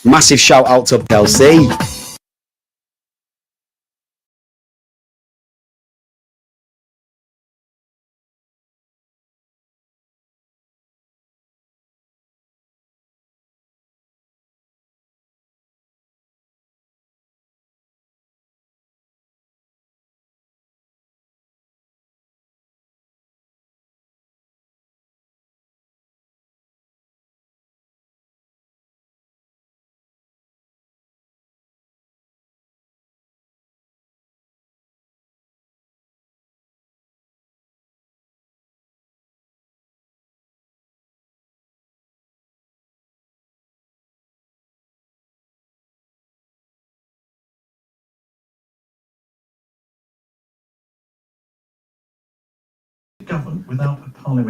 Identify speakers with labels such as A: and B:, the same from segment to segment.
A: Massive shout out to Kelsey.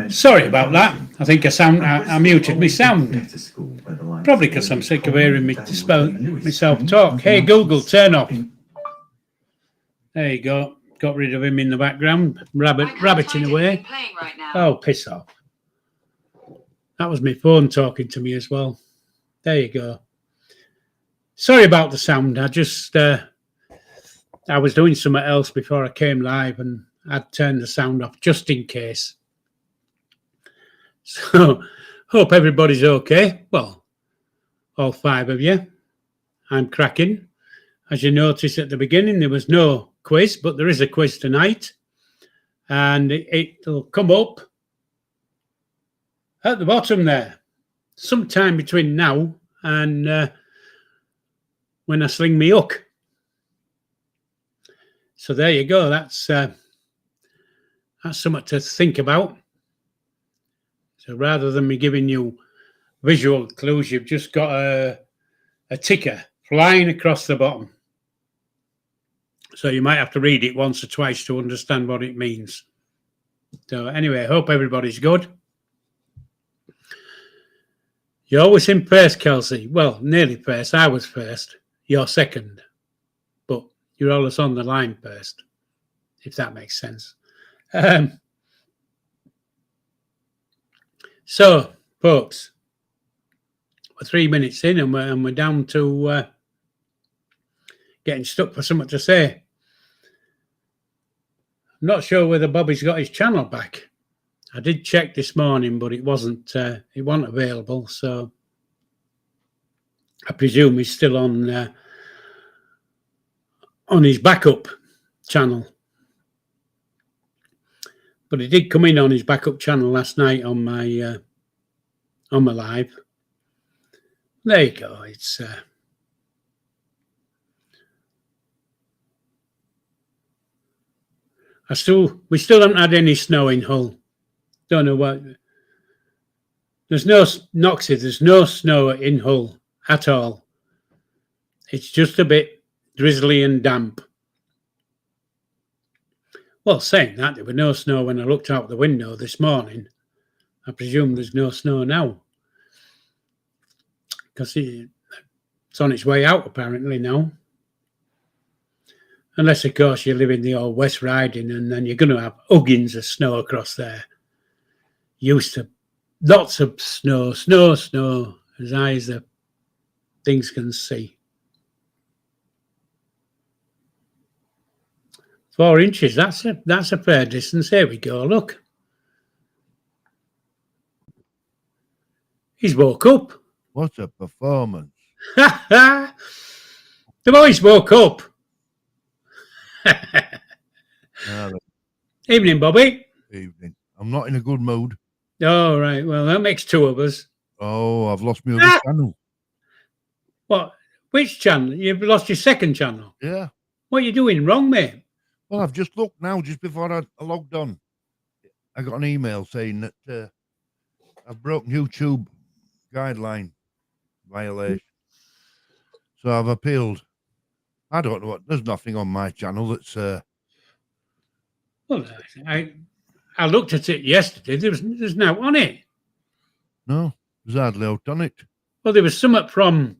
B: Sorry about that. I think I muted my sound. Probably because I'm sick of hearing myself talk. Hey Google, turn off. There you go. Got rid of him in the background. Rabbiting away. Oh, piss off. That was my phone talking to me as well. There you go. Sorry about the sound. I was doing something else before I came live and I'd turned the sound off just in case. So, hope everybody's okay. Well, all 5 of you. I'm cracking. As you noticed at the beginning, there was no quiz, but there is a quiz tonight. And it'll come up at the bottom there, sometime between now and when I sling me hook. So there you go. That's something to think about. So rather than me giving you visual clues, you've just got a ticker flying across the bottom. So you might have to read it once or twice to understand what it means. So anyway, I hope everybody's good. You're always in first, Kelsey. Well, nearly first. I was first. You're second. But you're always on the line first, if that makes sense. So, folks, we're 3 minutes in and we're down to getting stuck for something to say. I'm not sure whether Bobby's got his channel back. I did check this morning, but it wasn't available. So I presume he's still on his backup channel. But he did come in on his backup channel last night on my live. There you go. It's we still haven't had any snow in Hull. Don't know what. There's no Noxie. There's no snow in Hull at all. It's just a bit drizzly and damp. Well, saying that, there was no snow when I looked out the window this morning. I presume there's no snow now. Because it's on its way out, apparently, now. Unless, of course, you live in the old West Riding and then you're going to have huggings of snow across there. Used to lots of snow, as high as the things can see. 4 inches, that's a fair distance. Here we go, look. He's woke up.
C: What a performance.
B: The boys woke up. Evening, Bobby.
C: Evening. I'm not in a good mood.
B: Oh, right. Well, that makes 2 of us.
C: Oh, I've lost my other channel.
B: What? Which channel? You've lost your second channel?
C: Yeah.
B: What are you doing wrong, mate?
C: Well, I've just looked now, just before I logged on. I got an email saying that I've broken YouTube guideline violation. So I've appealed. I don't know what. There's nothing on my channel that's.
B: Well, I looked at it yesterday. There's no on it.
C: No, there's hardly out on it.
B: Well, there was something from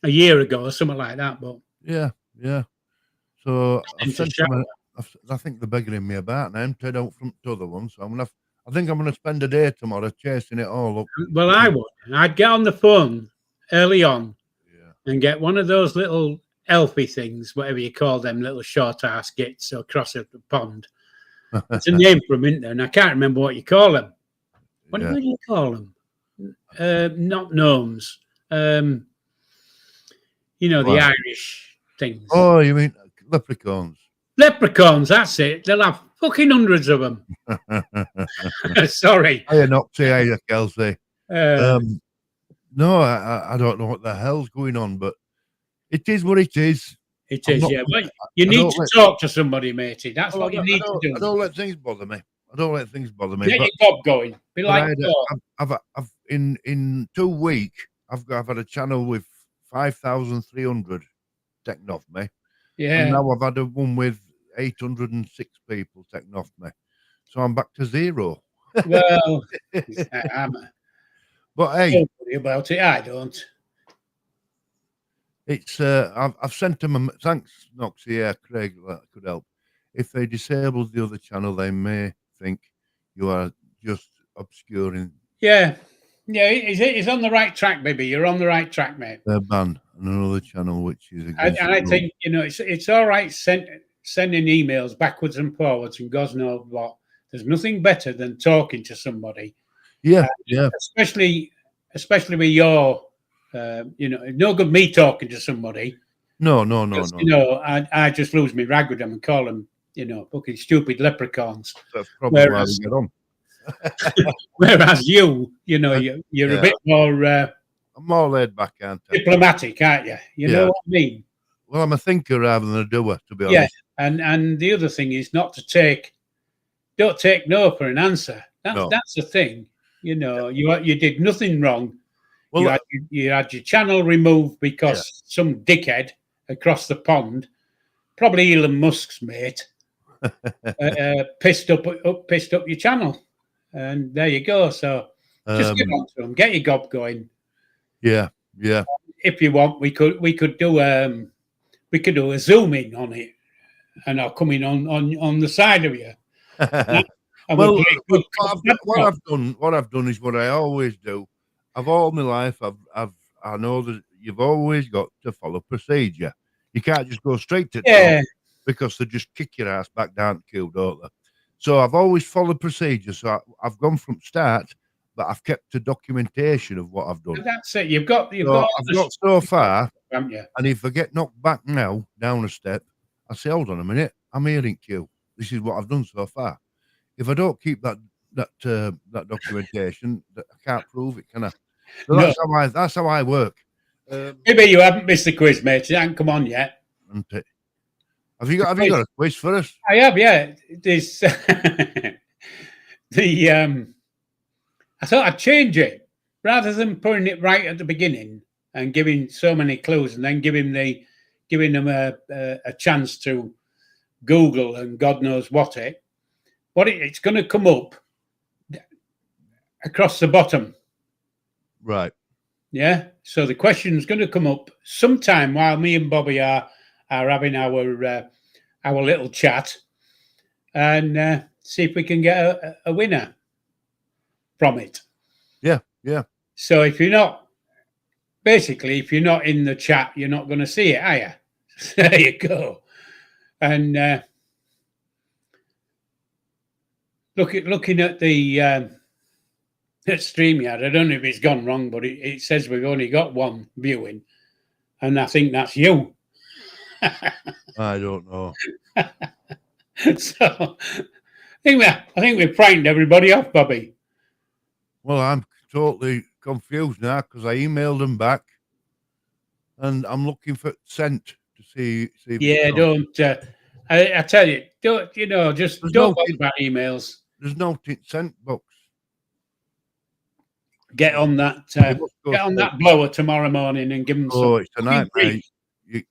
B: a year ago or something like that, but
C: yeah. So I think they're begging me about now. I'm tied out from the other one, so I think I'm gonna spend a day tomorrow chasing it all up.
B: Well, I would. I'd get on the phone early on and get one of those little elfie things, whatever you call them, little short ass gits across the pond. It's a name for them, isn't there? And I can't remember what you call them. What do you call them? Not gnomes. The Irish things.
C: Oh, you mean leprechauns?
B: Leprechauns, that's it. They'll have fucking hundreds of them. Sorry.
C: Hiya, Noxie. Hiya, Kelsey. No, I don't know what the hell's going on, but it is what it is.
B: It is, yeah. But you need to talk to somebody, matey. That's what you need to do.
C: I don't let things bother me.
B: Get your gob going. Be like
C: in 2 weeks, I've had a channel with 5,300 taken off me.
B: Yeah.
C: And now I've had a one with 806 people taken off me. So I'm back to 0.
B: Well,
C: but hey,
B: don't worry about it. I don't.
C: It's I've sent them thanks, Noxie. Yeah, Craig, that could help. If they disable the other channel, they may think you are just obscuring.
B: Yeah, he's on the right track, baby. You're on the right track, mate.
C: Their ban on another channel, which is
B: and I think it's all right sending emails backwards and forwards and God knows what. There's nothing better than talking to somebody.
C: Yeah,
B: especially with your. No good me talking to somebody.
C: No.
B: I just lose my rag with them and call them, fucking stupid leprechauns.
C: That's probably why we get on.
B: Whereas you're a bit more.
C: I'm more laid back, aren't I?
B: Diplomatic, aren't you? You know what I mean?
C: Well, I'm a thinker rather than a doer, to be honest.
B: Yeah, and the other thing is don't take no for an answer. That's the thing. You did nothing wrong. Well, you had your channel removed because some dickhead across the pond, probably Elon Musk's mate, pissed up your channel, and there you go. So just get on to them, get your gob going.
C: Yeah.
B: If you want, we could do a zoom in on it, and I'll come in on the side of you.
C: Well, what I've done is what I always do. Of all my life, I know that you've always got to follow procedure. You can't just go straight to top because they just kick your ass back down to queue, don't they? So I've always followed procedure. So I've gone from start, but I've kept a documentation of what I've done.
B: That's it. I've got
C: so far,
B: haven't you?
C: And if I get knocked back now down a step, I say, hold on a minute, I'm here in queue. This is what I've done so far. If I don't keep that documentation, I can't prove it, can I? So that's how I work.
B: Maybe you haven't missed the quiz, mate. You haven't come on yet.
C: Have you got a quiz for us?
B: I have, yeah. There's I thought I'd change it rather than putting it right at the beginning and giving so many clues and then giving them a chance to Google and God knows what it's going to come up across the bottom.
C: Right.
B: Yeah. So the question's going to come up sometime while me and Bobby are having our little chat and see if we can get a winner from it.
C: Yeah.
B: So if you're not in the chat, you're not going to see it, are you? There you go. And looking at the at StreamYard, I don't know if it's gone wrong, but it says we've only got one viewing, and I think that's you.
C: I don't know.
B: So I think we've frightened everybody off, Bobby.
C: Well, I'm totally confused now because I emailed them back, and I'm looking for sent to see.
B: Yeah, don't. I tell you, don't. Just don't bother about emails.
C: There's no sent box.
B: Get on that blower tomorrow morning and give them some.
C: Oh, it's a nightmare. You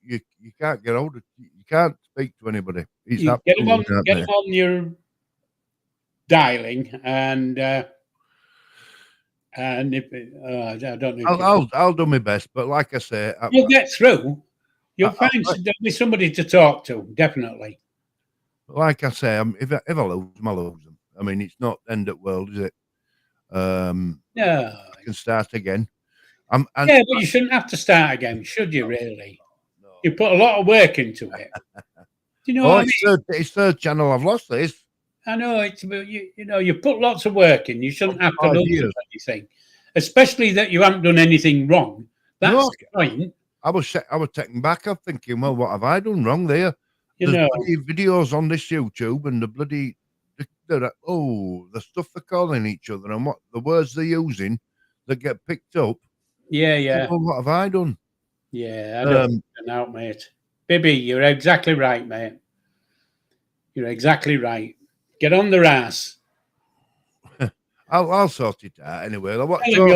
C: can't get hold of. You can't speak to anybody. It's
B: get them on your dialing and if I don't know.
C: I'll do my best, but like I say,
B: you'll get through. You'll find there'll be somebody to talk to, definitely.
C: Like I say, if I lose them, I lose them. I mean, it's not end of world, is it?
B: No,
C: I can start again. And
B: Yeah, but you shouldn't have to start again, should you? Really?
C: no.
B: You put a lot of work into it. Do you know
C: Oh,
B: what I mean?
C: it's third channel. I've lost this.
B: I know it's you know you put lots of work in. You shouldn't have to
C: 5
B: lose
C: years.
B: anything, especially that you haven't done anything wrong. That's
C: No,
B: the point.
C: I was taken back. I'm thinking, well, what have I done wrong there?
B: You
C: There's
B: know.
C: bloody videos on this YouTube, and the stuff they're calling each other and what the words they're using that get picked up.
B: Yeah, yeah,
C: Well, what have I done?
B: yeah. I don't know, mate. Bibby, you're exactly right, mate. You're exactly right. Get on their ass.
C: I'll sort it out anyway. Like,
B: Tell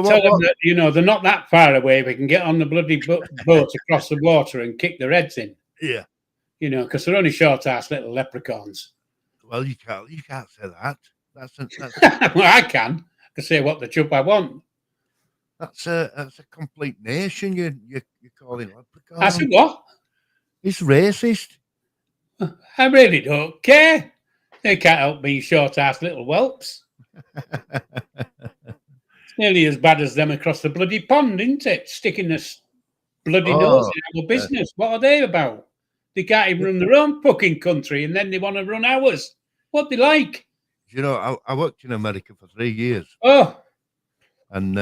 B: them that they're not that far away. We can get on the bloody boat across the water and kick their heads in.
C: Yeah.
B: Because they're only short-ass little leprechauns.
C: Well, you can't say that. That's
B: Well, I can say what the chup I want.
C: that's a complete nation. You're calling leprechauns.
B: I said what?
C: It's racist.
B: I really don't care. They can't help being short-ass little whelps. It's nearly as bad as them across the bloody pond, isn't it? Sticking this bloody nose in our business. What are they about? They can't even run their own fucking country, and then they want to run ours. What they like?
C: I worked in America for 3 years.
B: Oh.
C: And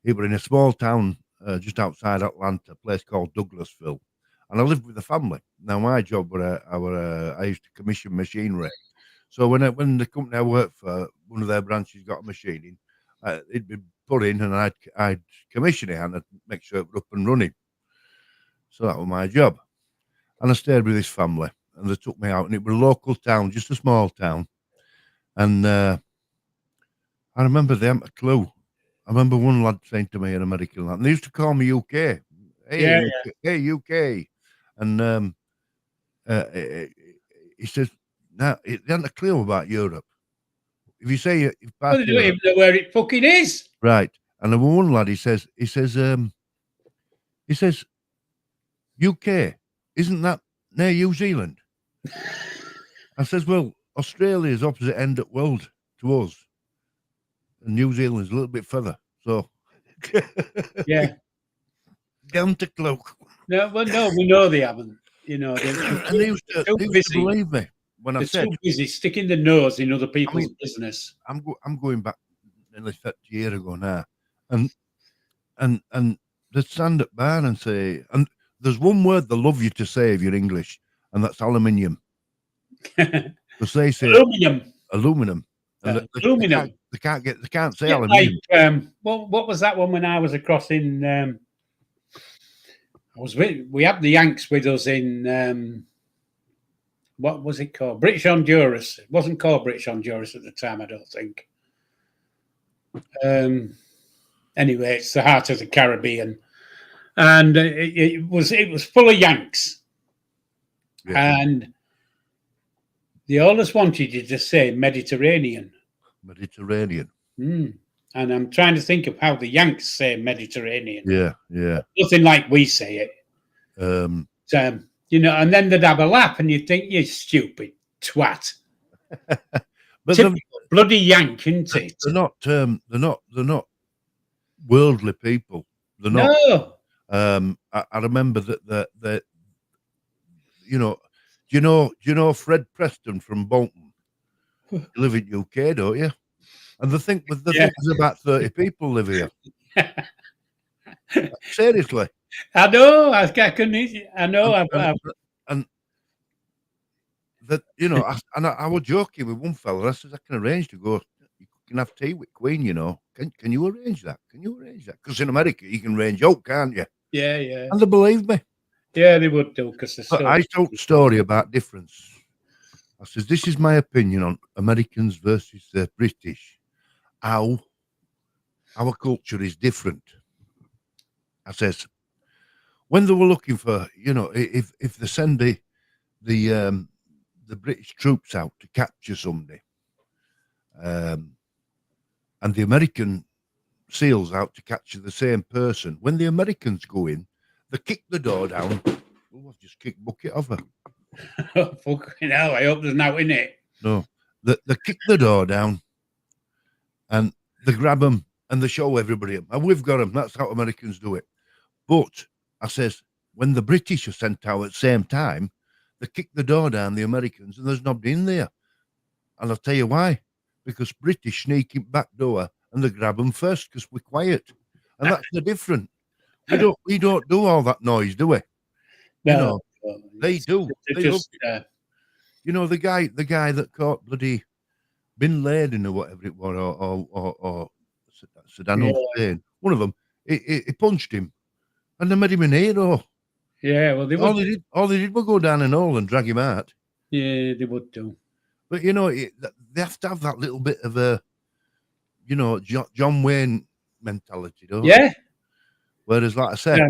C: it was in a small town just outside Atlanta, a place called Douglasville. And I lived with the family. Now, my job I used to commission machinery. So when the company I worked for, one of their branches got a machine in, it'd be put in, and I'd commission it and I'd make sure it was up and running. So that was my job. And I stayed with this family, and they took me out, and it was a local town, just a small town. And I remember they hadn't a clue. I remember one lad saying to me, an American lad, and they used to call me UK. Hey, UK. And he says, "Now they hadn't a clue about Europe. If you say
B: They don't even know where it fucking is."
C: Right. And the one lad, he says, UK, isn't that near New Zealand? I says, well, Australia is opposite end of the world to us, and New Zealand is a little bit further. So,
B: yeah,
C: down to clue.
B: No, we know they haven't. They're
C: And they used to believe me when I said,
B: too busy sticking the nose in other people's business.
C: I'm going back nearly 30 years ago now, and they stand at bar and say, and there's one word they love you to say if you're English, and that's aluminium. Because they say aluminum. And
B: aluminum.
C: They can't say aluminium.
B: Like, what was that one when I was across in? We had the Yanks with us in. What was it called? British Honduras. It wasn't called British Honduras at the time, I don't think. Anyway, it's the heart of the Caribbean, and it was full of Yanks, and they always wanted you to say Mediterranean.
C: Mediterranean.
B: And I'm trying to think of how the Yanks say Mediterranean.
C: Yeah.
B: Nothing like we say it. And then they'd have a laugh, and you'd think, you stupid twat. But bloody Yank, isn't it?
C: They're not worldly people. They're not.
B: No.
C: I remember that do you know Fred Preston from Bolton? You live in UK, don't you? And they think there's about 30 people live here. Seriously.
B: I know. I know.
C: And that I was joking with one fella. I said, I can arrange to go. You can have tea with Queen. Can you arrange that? Because in America you can arrange out, can't you?
B: Yeah.
C: And they believe me.
B: Yeah, they would do.
C: I told the story about difference. I says, this is my opinion on Americans versus the British. How our culture is different. I says, when they were looking for, if they send the British troops out to capture somebody, and the American SEALs out to capture the same person, when the Americans go in, they kick the door down. Oh, I've just kicked bucket of her.
B: Oh, fucking hell, I hope there's no in it.
C: No, they kick the door down, and they grab them and they show everybody. And we've got them. That's how Americans do it. But I says, when the British are sent out at the same time, they kick the door down, the Americans, and there's nobody in there. And I'll tell you why. Because British sneak in back door and they grab them first because we're quiet. And that's the difference. We don't do all that noise, do we?
B: No,
C: They do. They
B: just,
C: the guy that caught bloody Bin Laden or whatever it was, or Saddam Hussein, one of them, he punched him and they made him an hero.
B: Yeah, well,
C: all they did was go down an hole and drag him out.
B: Yeah, they would do.
C: But they have to have that little bit of a, John Wayne mentality, don't
B: Yeah.
C: they? Whereas, like I said,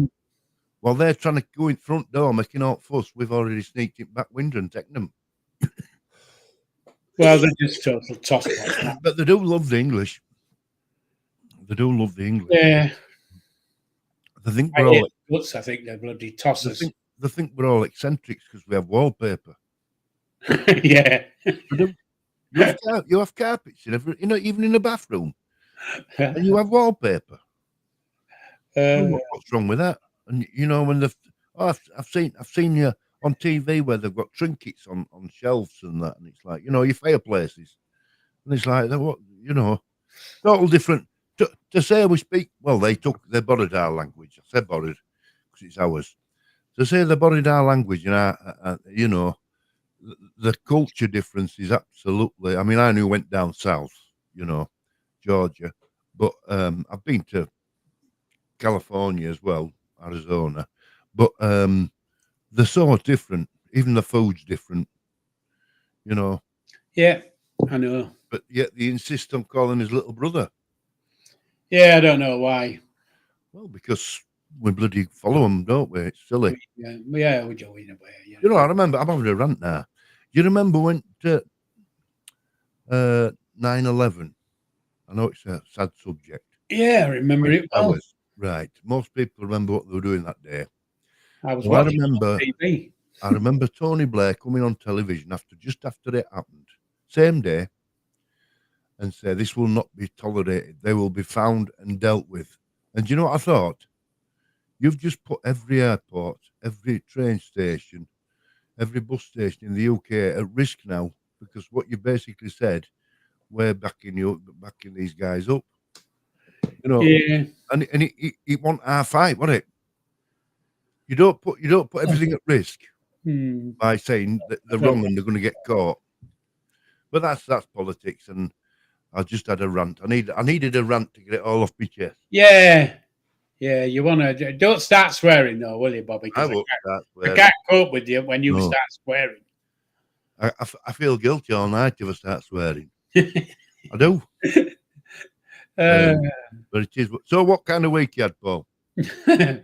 C: while they're trying to go in front door, making all fuss, we've already sneaked in back window and taken them.
B: Well, they're just total toss.
C: But they do love the English. They do love the English.
B: Yeah.
C: They think we're all.
B: I think they're bloody tossers.
C: They think we're all eccentrics because we have wallpaper.
B: Yeah.
C: You have carpets in every, even in the bathroom, and you have wallpaper. What's wrong with that? And when I've seen you on TV where they've got trinkets on shelves and that, and it's like your fireplaces, and it's like what total different. To say we speak well, they borrowed our language. I said borrowed because it's ours. To say they borrowed our language, the culture difference is absolutely. I mean, I knew went down south, Georgia, but I've been to California as well, Arizona, but they're so different. Even the food's different,
B: Yeah, I know.
C: But yet they insist on calling his little brother.
B: Yeah, I don't know why.
C: Well, because we bloody follow them, don't we? It's silly.
B: Yeah, we do in a way. Yeah.
C: I remember. I'm having a rant now. You remember when 9/11? I know it's a sad subject.
B: Yeah, I remember it well.
C: Right. Most people remember what they were doing that day.
B: I was watching
C: on
B: TV.
C: I remember Tony Blair coming on television just after it happened, same day, and say this will not be tolerated. They will be found and dealt with. And do you know what I thought? You've just put every airport, every train station, every bus station in the UK at risk now because what you basically said, we're backing these guys up.
B: Yeah.
C: And it wasn't our fight, was it? You don't put everything at risk by saying that they're wrong and they're going to get caught. But that's politics, and I just had a rant. I needed a rant to get it all off my chest.
B: Yeah. Yeah, you want to... Don't start swearing, though, will you, Bobby?
C: I won't start swearing.
B: I can't cope with you when you start swearing.
C: I feel guilty all night if I start swearing. I do. But it is. So what kind of week you had, Paul? I'm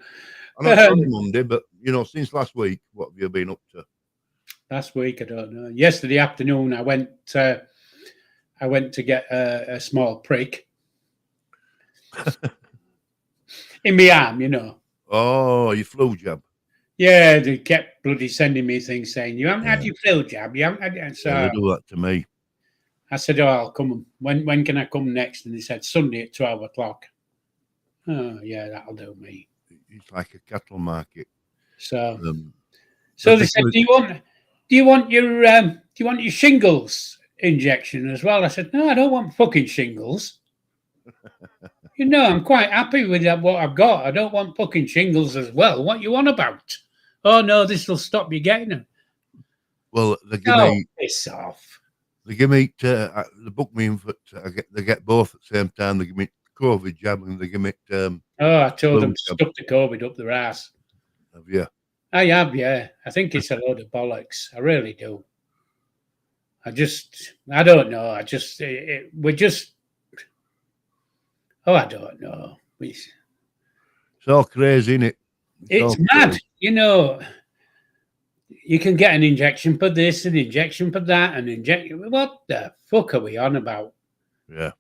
C: not on Monday, but, since last week, what have you been up to?
B: Last week, I don't know. Yesterday afternoon, I went to get a small prick. In my arm,
C: Oh, your flu jab.
B: Yeah, they kept bloody sending me things saying, you haven't had your flu jab, you haven't had it. So
C: they do that to me.
B: I said, I'll come. When can I come next? And they said, Sunday at 12 o'clock. Oh, yeah, that'll do me.
C: It's like a cattle market.
B: So they said, do you want your shingles injection as well? I said, no, I don't want fucking shingles. I'm quite happy with what I've got. I don't want fucking shingles as well. What you on about? Oh no, this will stop you getting them.
C: Well, they
B: piss off.
C: They give me they book me in for they get both at the same time. They give me COVID jab and they give me.
B: I told them to stuff the COVID up their ass.
C: Have you?
B: I have, yeah. I think it's a load of bollocks. I really do. I don't know. I don't know.
C: It's all crazy, isn't it?
B: It's mad. Crazy. You can get an injection for this, an injection for that, an injection. What the fuck are we on about?
C: Yeah.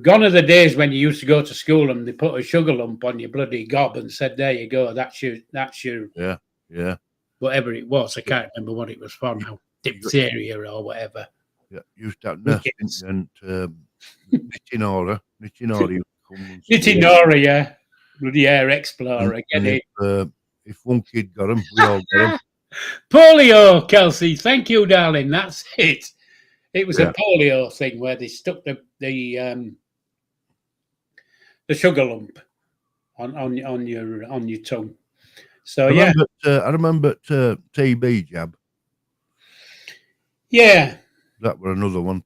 B: Gone are the days when you used to go to school and they put a sugar lump on your bloody gob and said, there you go, that's your
C: yeah.
B: Whatever it was. I can't remember what it was for now. Diphtheria or whatever.
C: Yeah, used to have
B: Wickets.
C: and Nichinora used to come once a
B: Nitty
C: week.
B: Nora, yeah. Bloody Air Explorer, get
C: And
B: it.
C: if one kid got them, we all got them.
B: Polio, Kelsey. Thank you, darling. That's it. It was
C: Yeah.
B: a polio thing where they stuck the sugar lump on your tongue. So yeah,
C: I remember TB jab.
B: yeah.
C: That were another one.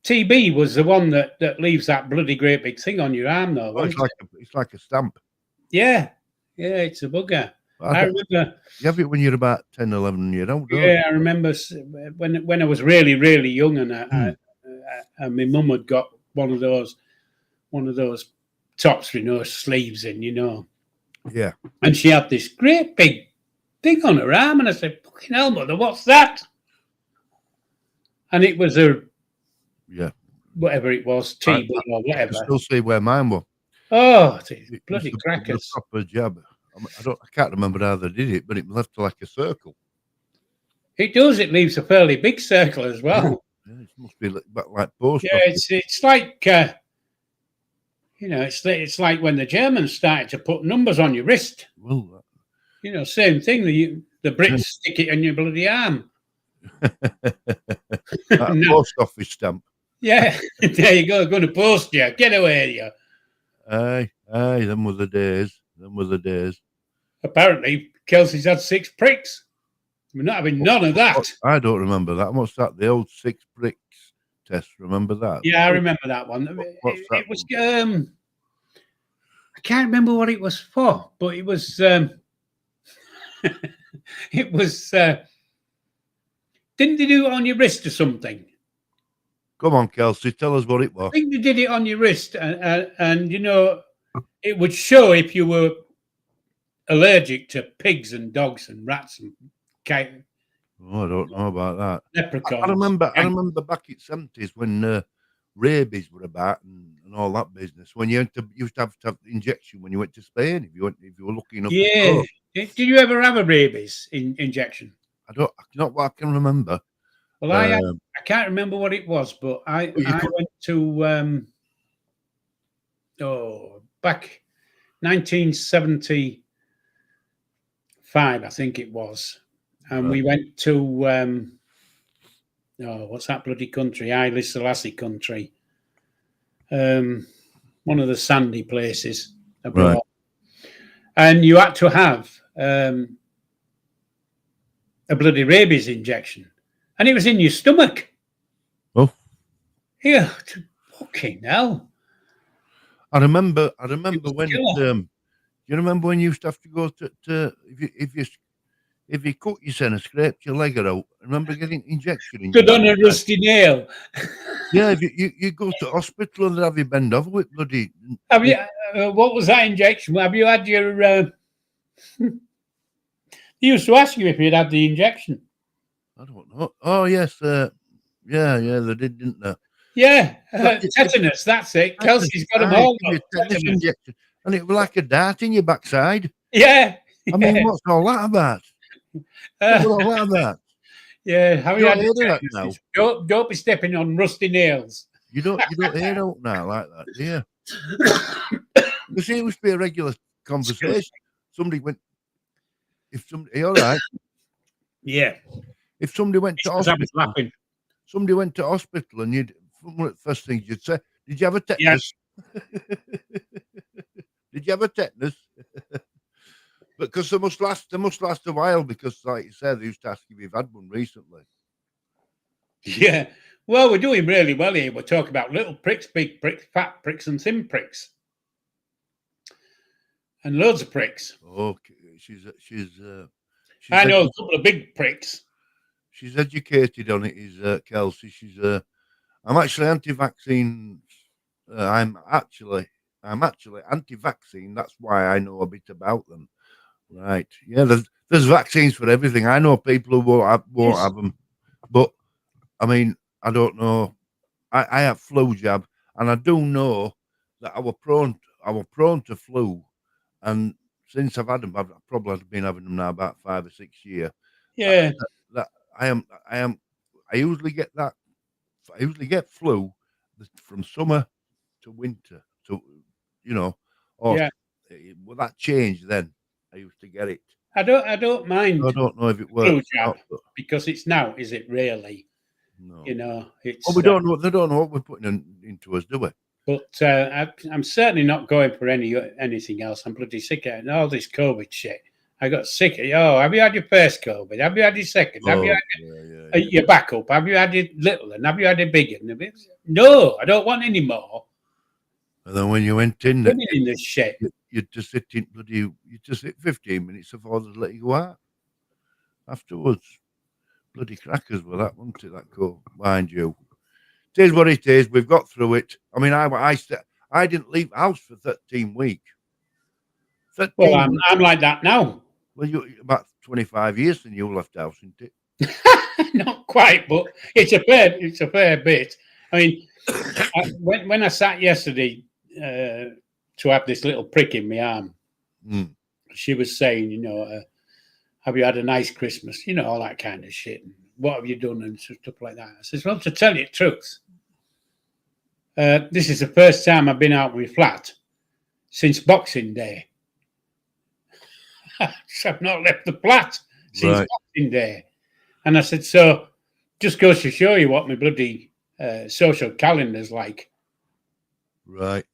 B: TB was the one that leaves that bloody great big thing on your arm, though.
C: Oh, it's like a stamp.
B: Yeah, it's a bugger. I remember.
C: You have it when you're about 10, 11 years old.
B: Yeah, I remember when I was really, really young, and my mum had got one of those tops with no sleeves in,
C: Yeah.
B: And she had this great big thing on her arm, and I said, "Fucking hell, mother, what's that?" And it was whatever it was, TB or whatever.
C: I still see where mine were.
B: Oh, bloody crackers!
C: The proper jab. I can't remember how they did it, but it left like a circle.
B: It does. It leaves a fairly big circle as well.
C: Yeah, it must be like post.
B: Yeah, it's like it's like when the Germans started to put numbers on your wrist.
C: Well,
B: Same thing. The Brits stick it on your bloody arm.
C: Post office stamp.
B: Yeah, there you go. Going to post you. Get away, you.
C: Aye, them were the days.
B: Apparently, Kelsey's had 6 pricks. We're not having none of that.
C: I don't remember that. What's that? The old 6 pricks test. Remember that?
B: Yeah, I remember that one. It was. I can't remember what it was for, but it was. It was. Didn't they do it on your wrist or something?
C: Come on, Kelsey, tell us what it was.
B: I think they did it on your wrist, and it would show if you were allergic to pigs and dogs and rats and
C: Oh, I don't know about that.
B: leprechauns.
C: I remember back in the 70s when rabies were about and all that business. When you used to have injection when you went to Spain if you were lucky enough.
B: Yeah.
C: To go.
B: Did you ever have a rabies injection?
C: Not what I can remember.
B: Well, I can't remember what it was, but I went to back 1975, I think it was, and we went to what's that bloody country? Haile Selassie country, one of the sandy places abroad,
C: Right.
B: And you had to have a bloody rabies injection. And it was in your stomach.
C: Oh.
B: Yeah, fucking hell.
C: I remember when you remember when you used to have to go to if you cut yourself and scraped your leg out. I remember getting injection.
B: Stood on a rusty nail.
C: Yeah, you go to hospital and they have you bend over with bloody.
B: Have you? What was that injection? Have you had your? They used to ask you if you'd had the injection.
C: I don't know. Oh yes, yeah, they did, didn't they?
B: Yeah, tetanus. That's it. Kelsey's got them all.
C: Tetanus injection, and it was like a dart in your backside.
B: Yeah.
C: I mean, what's all that about? What's all that about?
B: Yeah, have you had
C: that now?
B: Don't be stepping on rusty nails.
C: You don't hear out now like that, do you? There seems to be a regular conversation. Somebody went. If somebody, all right.
B: Yeah.
C: If somebody went to hospital, and you'd one of the first things you'd say, "Did you have a tetanus?"
B: Yes.
C: Did you have a tetanus? Because they must last a while. Because, like you said, they used to ask if you've had one recently.
B: Yeah. Well, we're doing really well here. We're talking about little pricks, big pricks, fat pricks, and thin pricks, and loads of pricks.
C: Okay, she's
B: I know a couple of big pricks.
C: She's educated on it. Is Kelsey? I'm actually anti-vaccine. I'm actually anti-vaccine. That's why I know a bit about them. Right? Yeah. There's vaccines for everything. I know people who won't have them, but I mean, I don't know. I have flu jab, and I do know that I was prone to flu, and since I've had them, I've probably been having them now about 5 or 6 years.
B: Yeah.
C: I usually get that I usually get flu from summer to winter. So, you know, or
B: Yeah.
C: will that change then? I used to get it.
B: I don't mind
C: I don't know if it
B: flu
C: works.
B: jab
C: Out, but
B: because it's now, is it really?
C: no.
B: You know, it's.
C: Well, we don't know. They don't know what we're putting into us, do we?
B: But I'm certainly not going for anything else. I'm bloody sick of all this COVID shit. I got sick of. Oh, have you had your first COVID? Have you had your second? Have you had your backup? Have you had your little one? Have you had your big one? No, I don't want any more.
C: And then when you went in,
B: In this shit.
C: you'd just sit in bloody. You just sit 15 minutes before they'd let you go out. Afterwards, bloody crackers with that, wasn't it? That cool, mind you. It is what it is. We've got through it. I mean, I didn't leave the house for 13 weeks. 13
B: Well,
C: weeks.
B: I'm like that now.
C: Well, you about 25 years since you left the house, isn't it?
B: Not quite, but it's a fair bit. I mean, when I sat yesterday to have this little prick in my arm, she was saying, you know, have you had a nice Christmas? You know, all that kind of shit. And what have you done and stuff like that. I says, well, to tell you the truth, this is the first time I've been out of my flat since Boxing Day. I've not left the flat since Boxing Day. And I said, so just goes to show you what my bloody social calendar's like.
C: Right.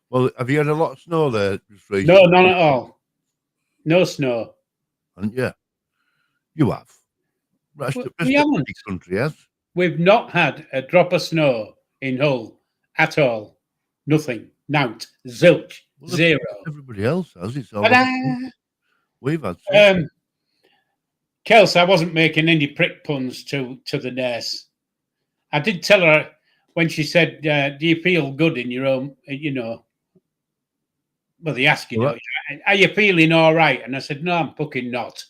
C: Well, have you had a lot of snow there?
B: No, none at all. No snow.
C: And yeah, you have. Rest of
B: We haven't.
C: the country has.
B: We've not had a drop of snow in Hull at all. Nothing. Nout. Zilch.
C: Well,
B: zero.
C: Everybody else has. It's all we've had.
B: Kels, I wasn't making any prick puns to the nurse. I did tell her when she said, do you feel good in your own, you know, well, they ask you, are you feeling all right? And I said, no, I'm fucking not.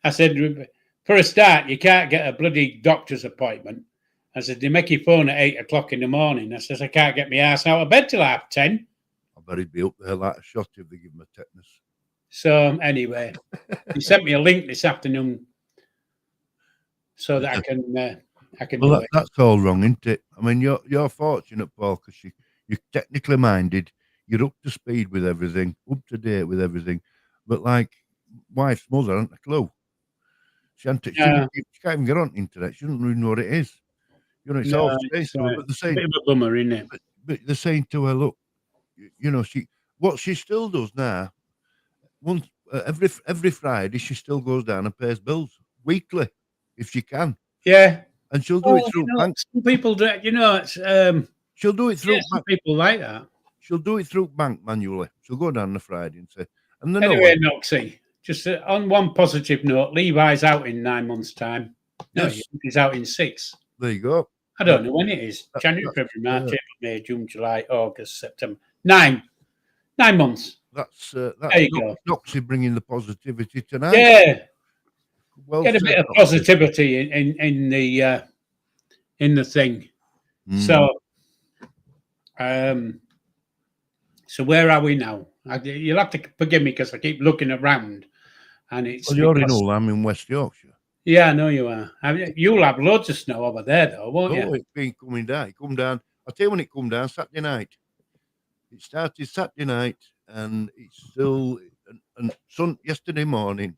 B: I said, for a start, you can't get a bloody doctor's appointment. I said, they make you phone at 8 o'clock in the morning. I said, I can't get my ass out of bed till 10:30.
C: I bet he'd be up there like a shot if they give him a tetanus.
B: So anyway, he sent me a link this afternoon so that I can do it.
C: That's all wrong, isn't it? I mean, you're fortunate, Paul, because you're technically minded. You're up to speed with everything, up to date with everything. But like wife's mother, hasn't a clue. She can't even get on the internet. She doesn't even know what it is. You know, it's all but they're saying,
B: bit of a bummer, isn't it?
C: But they're saying to her, look, you know, what she still does now. Once every Friday, she still goes down and pays bills weekly, if she can.
B: Yeah,
C: and she'll do it through bank.
B: Some people do, you know. It's
C: she'll do it through.
B: Some people like that.
C: She'll do it through bank manually. She'll go down on a Friday and say. And
B: anyway, Noxie, just on one positive note, Levi's out in 9 months' time. No, yes. He's out in 6.
C: There you go.
B: I don't know when it is. January, February, March, April, May, June, July, August, September. 9 months.
C: That's
B: there you go.
C: Noxie bringing the positivity tonight.
B: Yeah. Well, get a bit of positivity in the thing. So where are we now? You'll have to forgive me because I keep looking around, and it's.
C: Well, you're in Hull. I'm in West Yorkshire.
B: Yeah, I know you are. You'll have loads of snow over there, though, won't you?
C: Oh, it's been coming down. It come down. I'll tell you when it come down. Saturday night. It started Saturday night, and it's still. And yesterday morning,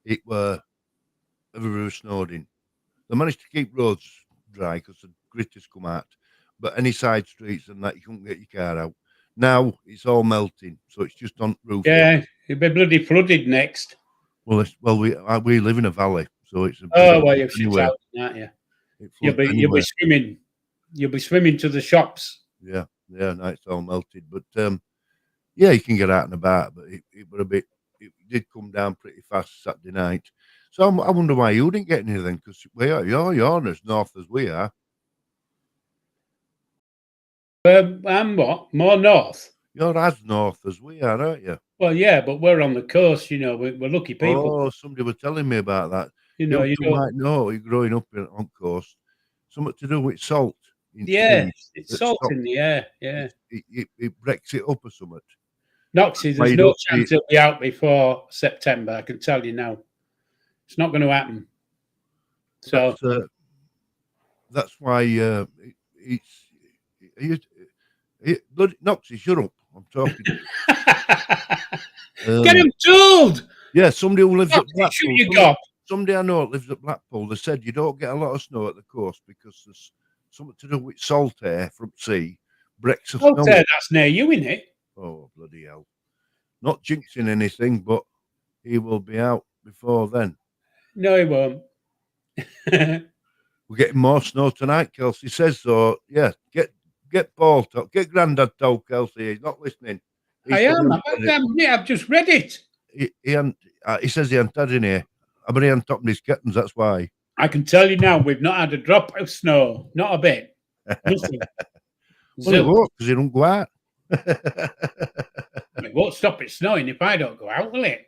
C: it were everywhere was snowed in. They managed to keep roads dry because the grit has come out, but any side streets and that you couldn't get your car out. Now it's all melting, so it's just on roof.
B: Yeah, it'll be bloody flooded next.
C: Well, we live in a valley, so it's.
B: You're anyway. Out, aren't you? You'll be swimming. You'll be swimming to the shops.
C: Yeah, now it's all melted, but yeah, you can get out and about, but it was a bit. It did come down pretty fast Saturday night. So I wonder why you didn't get anything, because you're as north as we are.
B: I'm what? More north?
C: You're as north as we are, aren't you?
B: Well, yeah, but we're on the coast, you know. We're lucky people.
C: Oh, somebody was telling me about that.
B: You
C: might know you're growing up on coast. Something to do with salt.
B: Yeah, it's salt in the air. Yeah,
C: it breaks it up or something.
B: Noxie, there's no chance it'll be out before September. I can tell you now. It's not going to happen. So
C: That's why bloody Noxie, shut up. I'm talking.
B: get him told.
C: Yeah, somebody who lives at
B: Shoot
C: Blackpool.
B: your gob.
C: Somebody I know lives at Blackpool. They said you don't get a lot of snow at the coast because there's something to do with salt air from sea. Breaks of
B: Oh,
C: snow.
B: that's near you, isn't it?
C: Oh, bloody hell. Not jinxing anything, but he will be out before then.
B: No, he won't.
C: We're getting more snow tonight, Kelsey says so. Yeah, get Paul talk, get Grandad told Kelsey. He's not listening. He
B: I
C: said
B: am. I've just read it.
C: he says he hadn't had any. I mean, he hadn't topped his kittens, that's why.
B: I can tell you now, we've not had a drop of snow. Not a bit. Nothing.
C: Well, it won't, because he don't go out.
B: It won't stop it snowing if I don't go out, will it?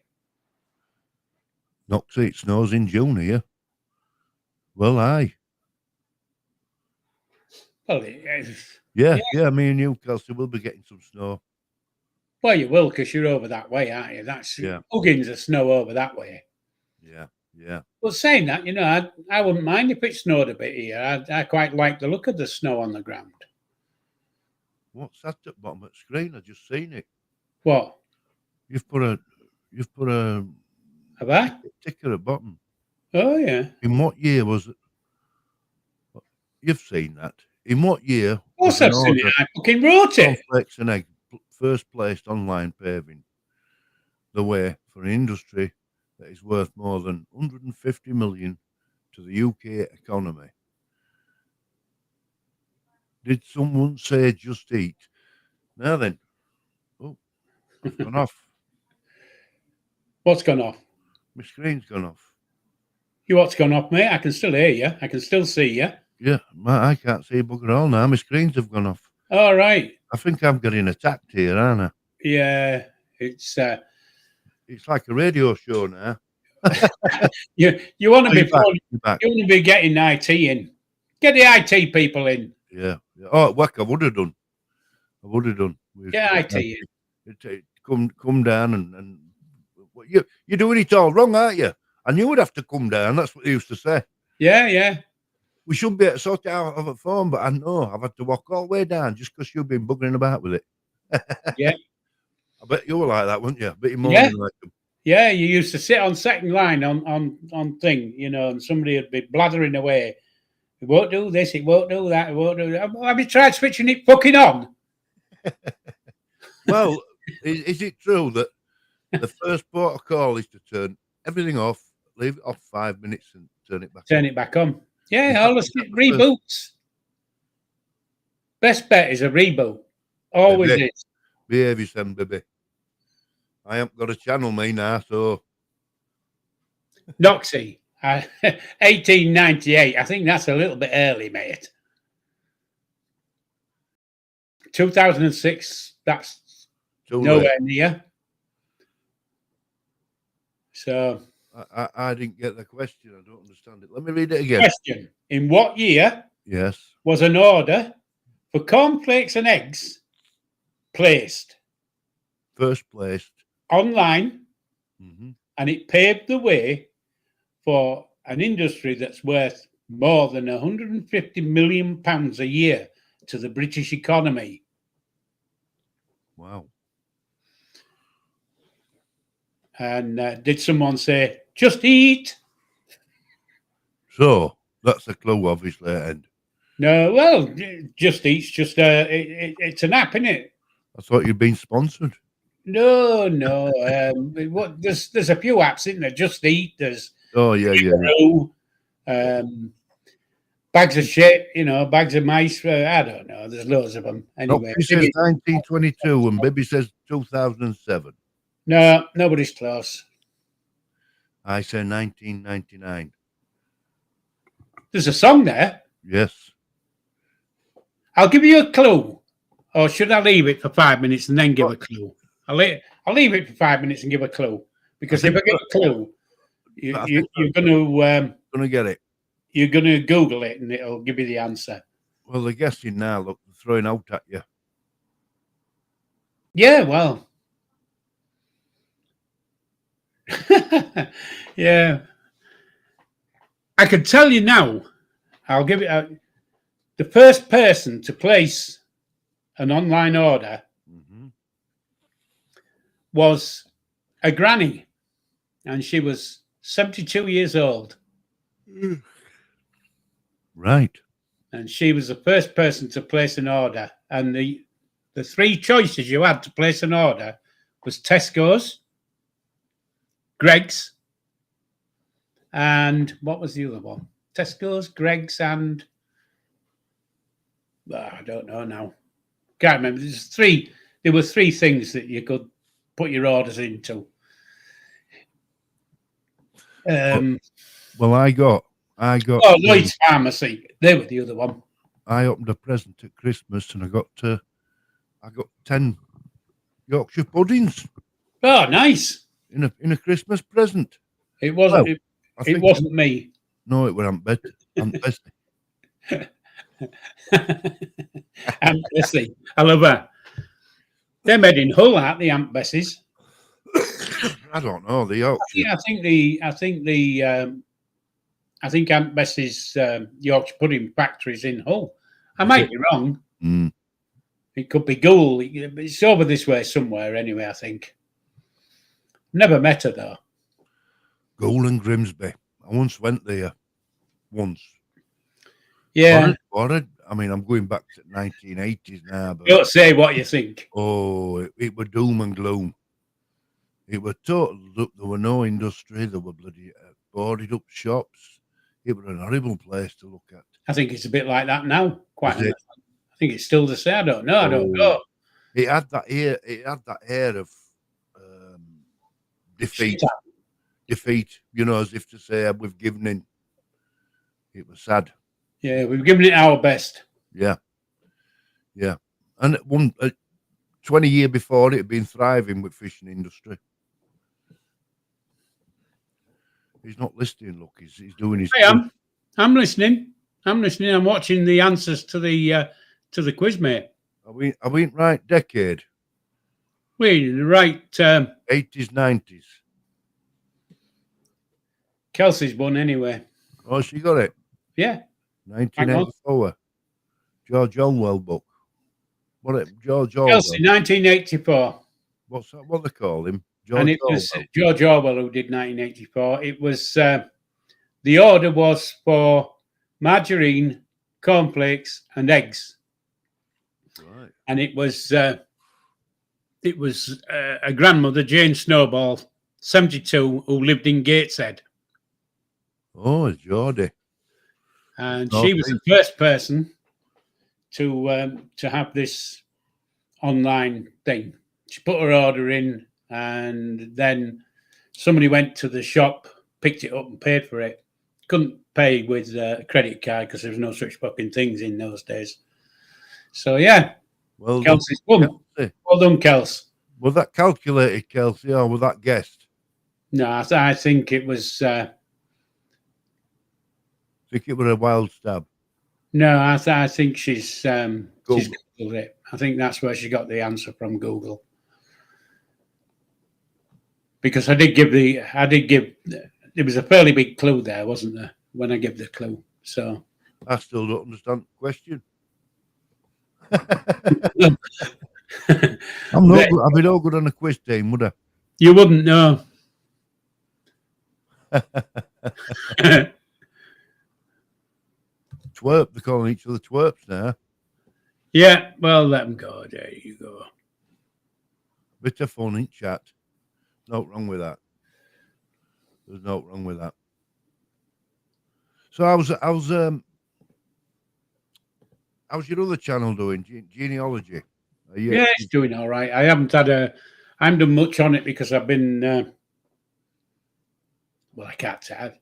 C: Noxie, it snows in June here. Well, aye.
B: Well,
C: Yeah, me and you, Kelsey, will be getting some snow.
B: well, you will, because you're over that way, aren't you? That's huggins of snow over that way.
C: Yeah.
B: But saying that, I wouldn't mind if it snowed a bit here. I quite like the look of the snow on the ground.
C: What's that at the bottom of the screen? I just seen it.
B: What?
C: You've put a
B: Have I?
C: ticker at bottom.
B: Oh, yeah.
C: In what year was it? You've seen that. In what year?
B: Of course I've seen it. I fucking wrote it.
C: Cornflakes and egg, first placed online paving the way for an industry that is worth more than 150 million to the UK economy. Did someone say just eat? Now then. Oh, it's gone off.
B: What's gone off?
C: My screen's gone off.
B: What's gone off, mate? I can still hear you. I can still see you.
C: Yeah, I can't see bugger all now. My screens have gone off.
B: All right.
C: I think I'm getting attacked here, aren't I?
B: Yeah, it's
C: like a radio show now.
B: you want to be getting IT in. Get the IT people in.
C: Yeah. Oh, work I would have done.
B: Get IT in.
C: Come down and you're doing it all wrong, aren't you? And you would have to come down. That's what they used to say.
B: Yeah.
C: We should be able to sort it out over the phone, but I know I've had to walk all the way down just because you've been buggering about with it.
B: Yeah.
C: I bet you were like that, weren't you? I bet you're more than like them.
B: Yeah, you used to sit on second line on thing, and somebody would be blathering away. It won't do this, it won't do that, it won't do that. Have you tried switching it fucking on?
C: Well, is it true that the first port of call is to turn everything off, leave it off 5 minutes and turn it back on?
B: Turn it back on. Yeah, all the reboots. Best bet is a reboot. Always is.
C: Behave yourself, baby. I haven't got a channel, me now, so.
B: Noxie, 1898. I think that's a little bit early, mate. 2006, that's nowhere near. So.
C: I didn't get the question. I don't understand it. Let me read it again.
B: Question. In what year was an order for cornflakes and eggs placed?
C: First placed.
B: Online. Mm-hmm. And it paved the way for an industry that's worth more than £150 million a year to the British economy.
C: Wow.
B: And did someone say, just eat?
C: So that's the clue, obviously, at end.
B: No, well, just eat's just it's an app, isn't it?
C: I thought you'd been sponsored.
B: No. There's a few apps, isn't there? Just Eat. There's bags of shit, bags of mice. I don't know. There's loads of them. Anyway,
C: he says 1922, and Bibby says 2007.
B: No, nobody's close.
C: I say 1999.
B: There's a song there.
C: Yes.
B: I'll give you a clue. Or should I leave it for 5 minutes and then give a clue? I'll leave it for 5 minutes and give a clue. Because if I give a clue, you're going
C: to get it.
B: You're going to Google it and it'll give you the answer.
C: Well, they're guessing now. Look, they're throwing out at you.
B: Yeah, well. Yeah. I can tell you now, I'll give it out. The first person to place an online order
C: Mm-hmm.
B: was a granny, and she was 72 years old.
C: Right.
B: And she was the first person to place an order. And the three choices you had to place an order was Tesco's, Greg's, and what was the other one? Tesco's, Greg's, and I don't know now. Can't remember. There were three things that you could put your orders into.
C: Well, I got.
B: Lloyd's Pharmacy. They were the other one.
C: I opened a present at Christmas, and I got 10 Yorkshire puddings
B: Oh, nice.
C: in a Christmas present.
B: It wasn't.
C: Well,
B: it wasn't me.
C: No, it was Aunt Betty. Aunt Bessie.
B: Aunt Bessie. I love her. They're made in Hull, aren't they, Aunt Bessie's?
C: I don't know the Yorkshire.
B: I think Aunt Bessie's Yorkshire pudding factory's in Hull. I might be wrong.
C: Mm.
B: It could be Goole. It's over this way somewhere anyway, I think. Never met her though.
C: Goole and Grimsby. I once went there. Once.
B: Yeah.
C: I mean, I'm going back to 1980s now. But,
B: Don't say what you think.
C: oh, it was doom and gloom. It was total. Look, there were no industry. There were bloody boarded up shops. It was an horrible place to look at.
B: I think it's a bit like that now. Quite.
C: Is it?
B: I think it's still the same. I don't know. I don't know.
C: It had that air. It had that air of defeat. Defeat. You know, as if to say, we've given in. It was sad.
B: Yeah, we've given it our best.
C: Yeah. Yeah. And 20 years before, it had been thriving with fishing industry. He's not listening, look. He's doing his...
B: I'm listening. I'm listening. I'm watching the answers to the quiz, mate.
C: Are we in right decade?
B: We're in the right...
C: 80s, 90s.
B: Kelsey's won anyway.
C: Oh, she got it.
B: Yeah.
C: 1984. George Orwell book. George Orwell.
B: Kelsey, 1984.
C: What's that? What they call him?
B: And it was George Orwell who did 1984. It was the order was for margarine, cornflakes, and eggs.
C: Right.
B: And it was a grandmother, Jane Snowball, 72, who lived in Gateshead.
C: Oh, Geordie.
B: And she was the first person to have this online thing. She put her order in, and then somebody went to the shop, picked it up, and paid for it. Couldn't pay with a credit card because there was no such fucking things in those days. So yeah,
C: well,
B: Kelsey's won. Well done, Kels.
C: Was that calculated, Kelsey, or was that guessed?
B: No, I think it was.
C: I think it was a wild stab.
B: No, I think she's Googled it. I think that's where she got the answer from, Google. Because I did give there was a fairly big clue there, wasn't there, when I gave the clue? So
C: I still don't understand the question. I'd be no good on a quiz team, would I?
B: You wouldn't know.
C: Twerp, they're calling each other twerps now.
B: Yeah, well, let them go. There you go.
C: Bit of fun in chat. No wrong with that. There's no wrong with that. So how's your other channel doing? Genealogy.
B: Yeah, it's doing all right. I haven't done much on it because I've been well, I can't say.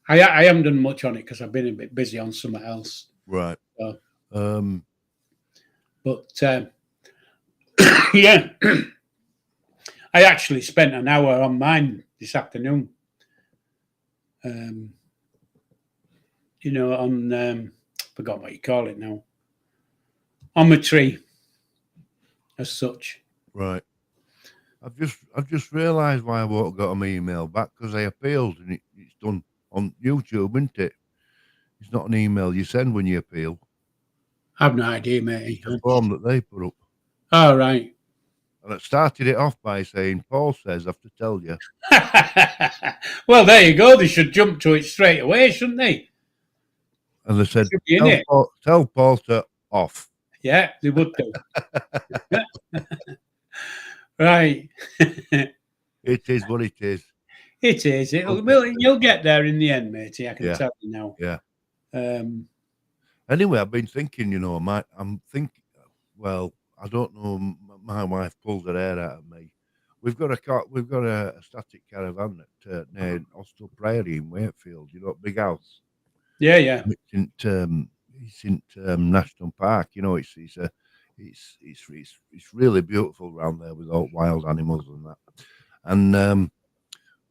B: I haven't done much on it because I've been a bit busy on something else.
C: Right.
B: So,
C: but
B: yeah, I actually spent an hour on mine this afternoon. You know, on forgot what you call it now. On my tree, as such.
C: Right. I've just realised why I won't got my email back because I appealed and it's done on YouTube, isn't it? It's not an email you send when you appeal.
B: I've no idea, mate.
C: It's a form that they put up.
B: Oh, right.
C: And I started it off by saying, Paul says, I have to tell you.
B: Well, there you go. They should jump to it straight away, shouldn't they?
C: And they said,
B: Should be in it.
C: tell Paul to off.
B: Yeah, they would do. Right.
C: It is what it is.
B: It is. You'll get there in the end, matey. I can tell you now.
C: Yeah.
B: Anyway,
C: I've been thinking, I'm thinking, well, I don't know. My wife pulls her hair out of me. We've got a static caravan at near Hostel Prairie in Wakefield. Big house.
B: Yeah.
C: It's in National Park. It's really beautiful around there with all wild animals and that. And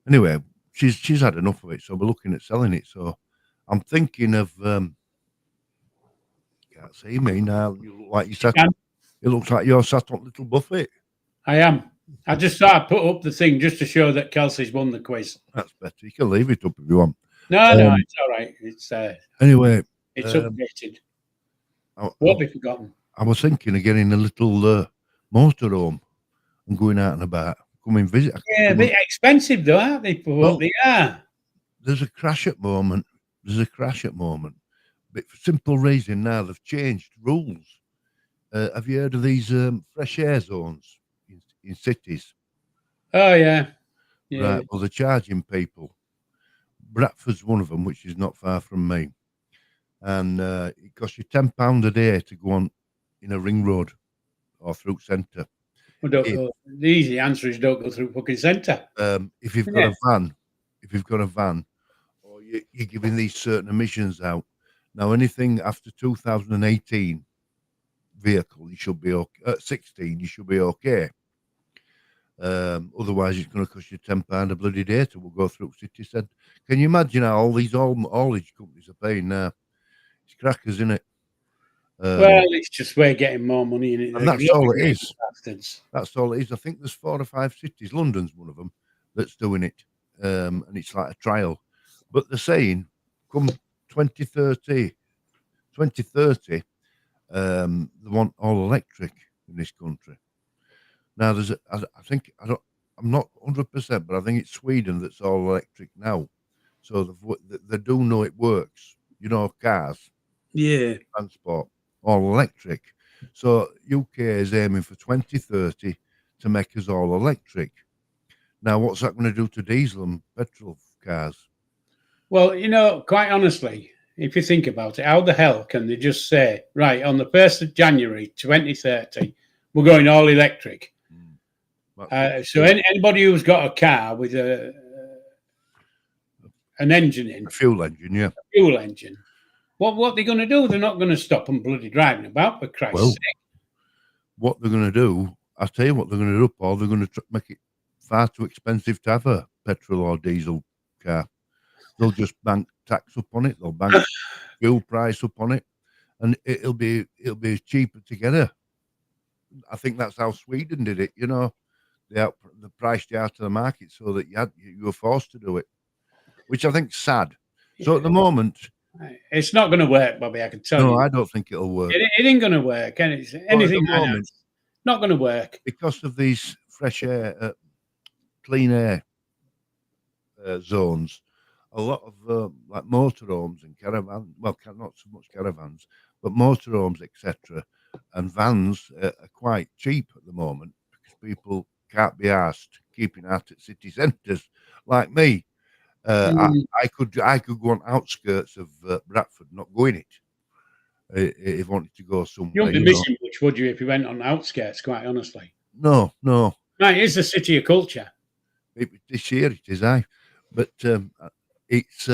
C: anyway, she's had enough of it, so we're looking at selling it. So I'm thinking of. Can't see me now. You look like you sat. It looks like you're sat on Little Buffet.
B: I am. I just thought I'd put up the thing just to show that Kelsey's won the quiz.
C: That's better. You can leave it up if you want.
B: No, it's all right. It's
C: anyway.
B: It's updated. What have we forgotten?
C: I was thinking of getting a little motorhome and going out and about. Come and visit.
B: Yeah, a bit expensive though, aren't they? For what they are.
C: There's a crash at the moment. But for simple reason now they've changed rules. Have you heard of these fresh air zones in cities?
B: Oh yeah.
C: Right. Well, they're charging people. Bradford's one of them, which is not far from me, and it costs you £10 a day to go on in a ring road or through centre.
B: Well, the easy answer is don't go through fucking centre.
C: If you've got a van, or you're giving these certain emissions out. Now, anything after 2018 vehicle, you should be okay. At 16, you should be okay. Otherwise, it's going to cost you £10 a bloody day to go through city centre. Can you imagine how all these haulage companies are paying now? It's crackers, isn't it?
B: Well, it's just we're getting more money in it.
C: And that's all it is.
B: Bastards.
C: That's all it is. I think there's 4 or 5 cities. London's one of them that's doing it, and it's like a trial. But they're saying, come 2030, they want all electric in this country. Now, I'm not 100%, but I think it's Sweden that's all electric now. So they do know it works. Cars, transport, all electric. So UK is aiming for 2030 to make us all electric. Now, what's that going to do to diesel and petrol cars?
B: Well, quite honestly, if you think about it, how the hell can they just say, right, on the 1st of January 2030, we're going all electric? So anybody who's got a car with an engine in,
C: a fuel engine,
B: what are they going to do? They're not going to stop them bloody driving about, for Christ's sake.
C: What they're going to do, I'll tell you what they're going to do, Paul. They're going to make it far too expensive to have a petrol or diesel car. They'll just bank tax up on it. They'll bank fuel price up on it, and it'll be cheaper to get her. I think that's how Sweden did it. They priced you out of the market so that you were forced to do it, which I think's sad. So at the moment,
B: it's not going to work, Bobby. I can tell you.
C: No, I don't think it'll work.
B: It ain't going to work. Anything not going to work
C: because of these fresh air, clean air zones. A lot of like motorhomes and caravans. Well, not so much caravans, but motorhomes, etc., and vans are quite cheap at the moment because people can't be asked keeping out at city centres like me. I could go on outskirts of Bradford, not going it. If I wanted to go somewhere,
B: you wouldn't be missing much, would you, if you went on outskirts? Quite honestly,
C: no.
B: Right, it's a city of culture.
C: This year it is, but it's.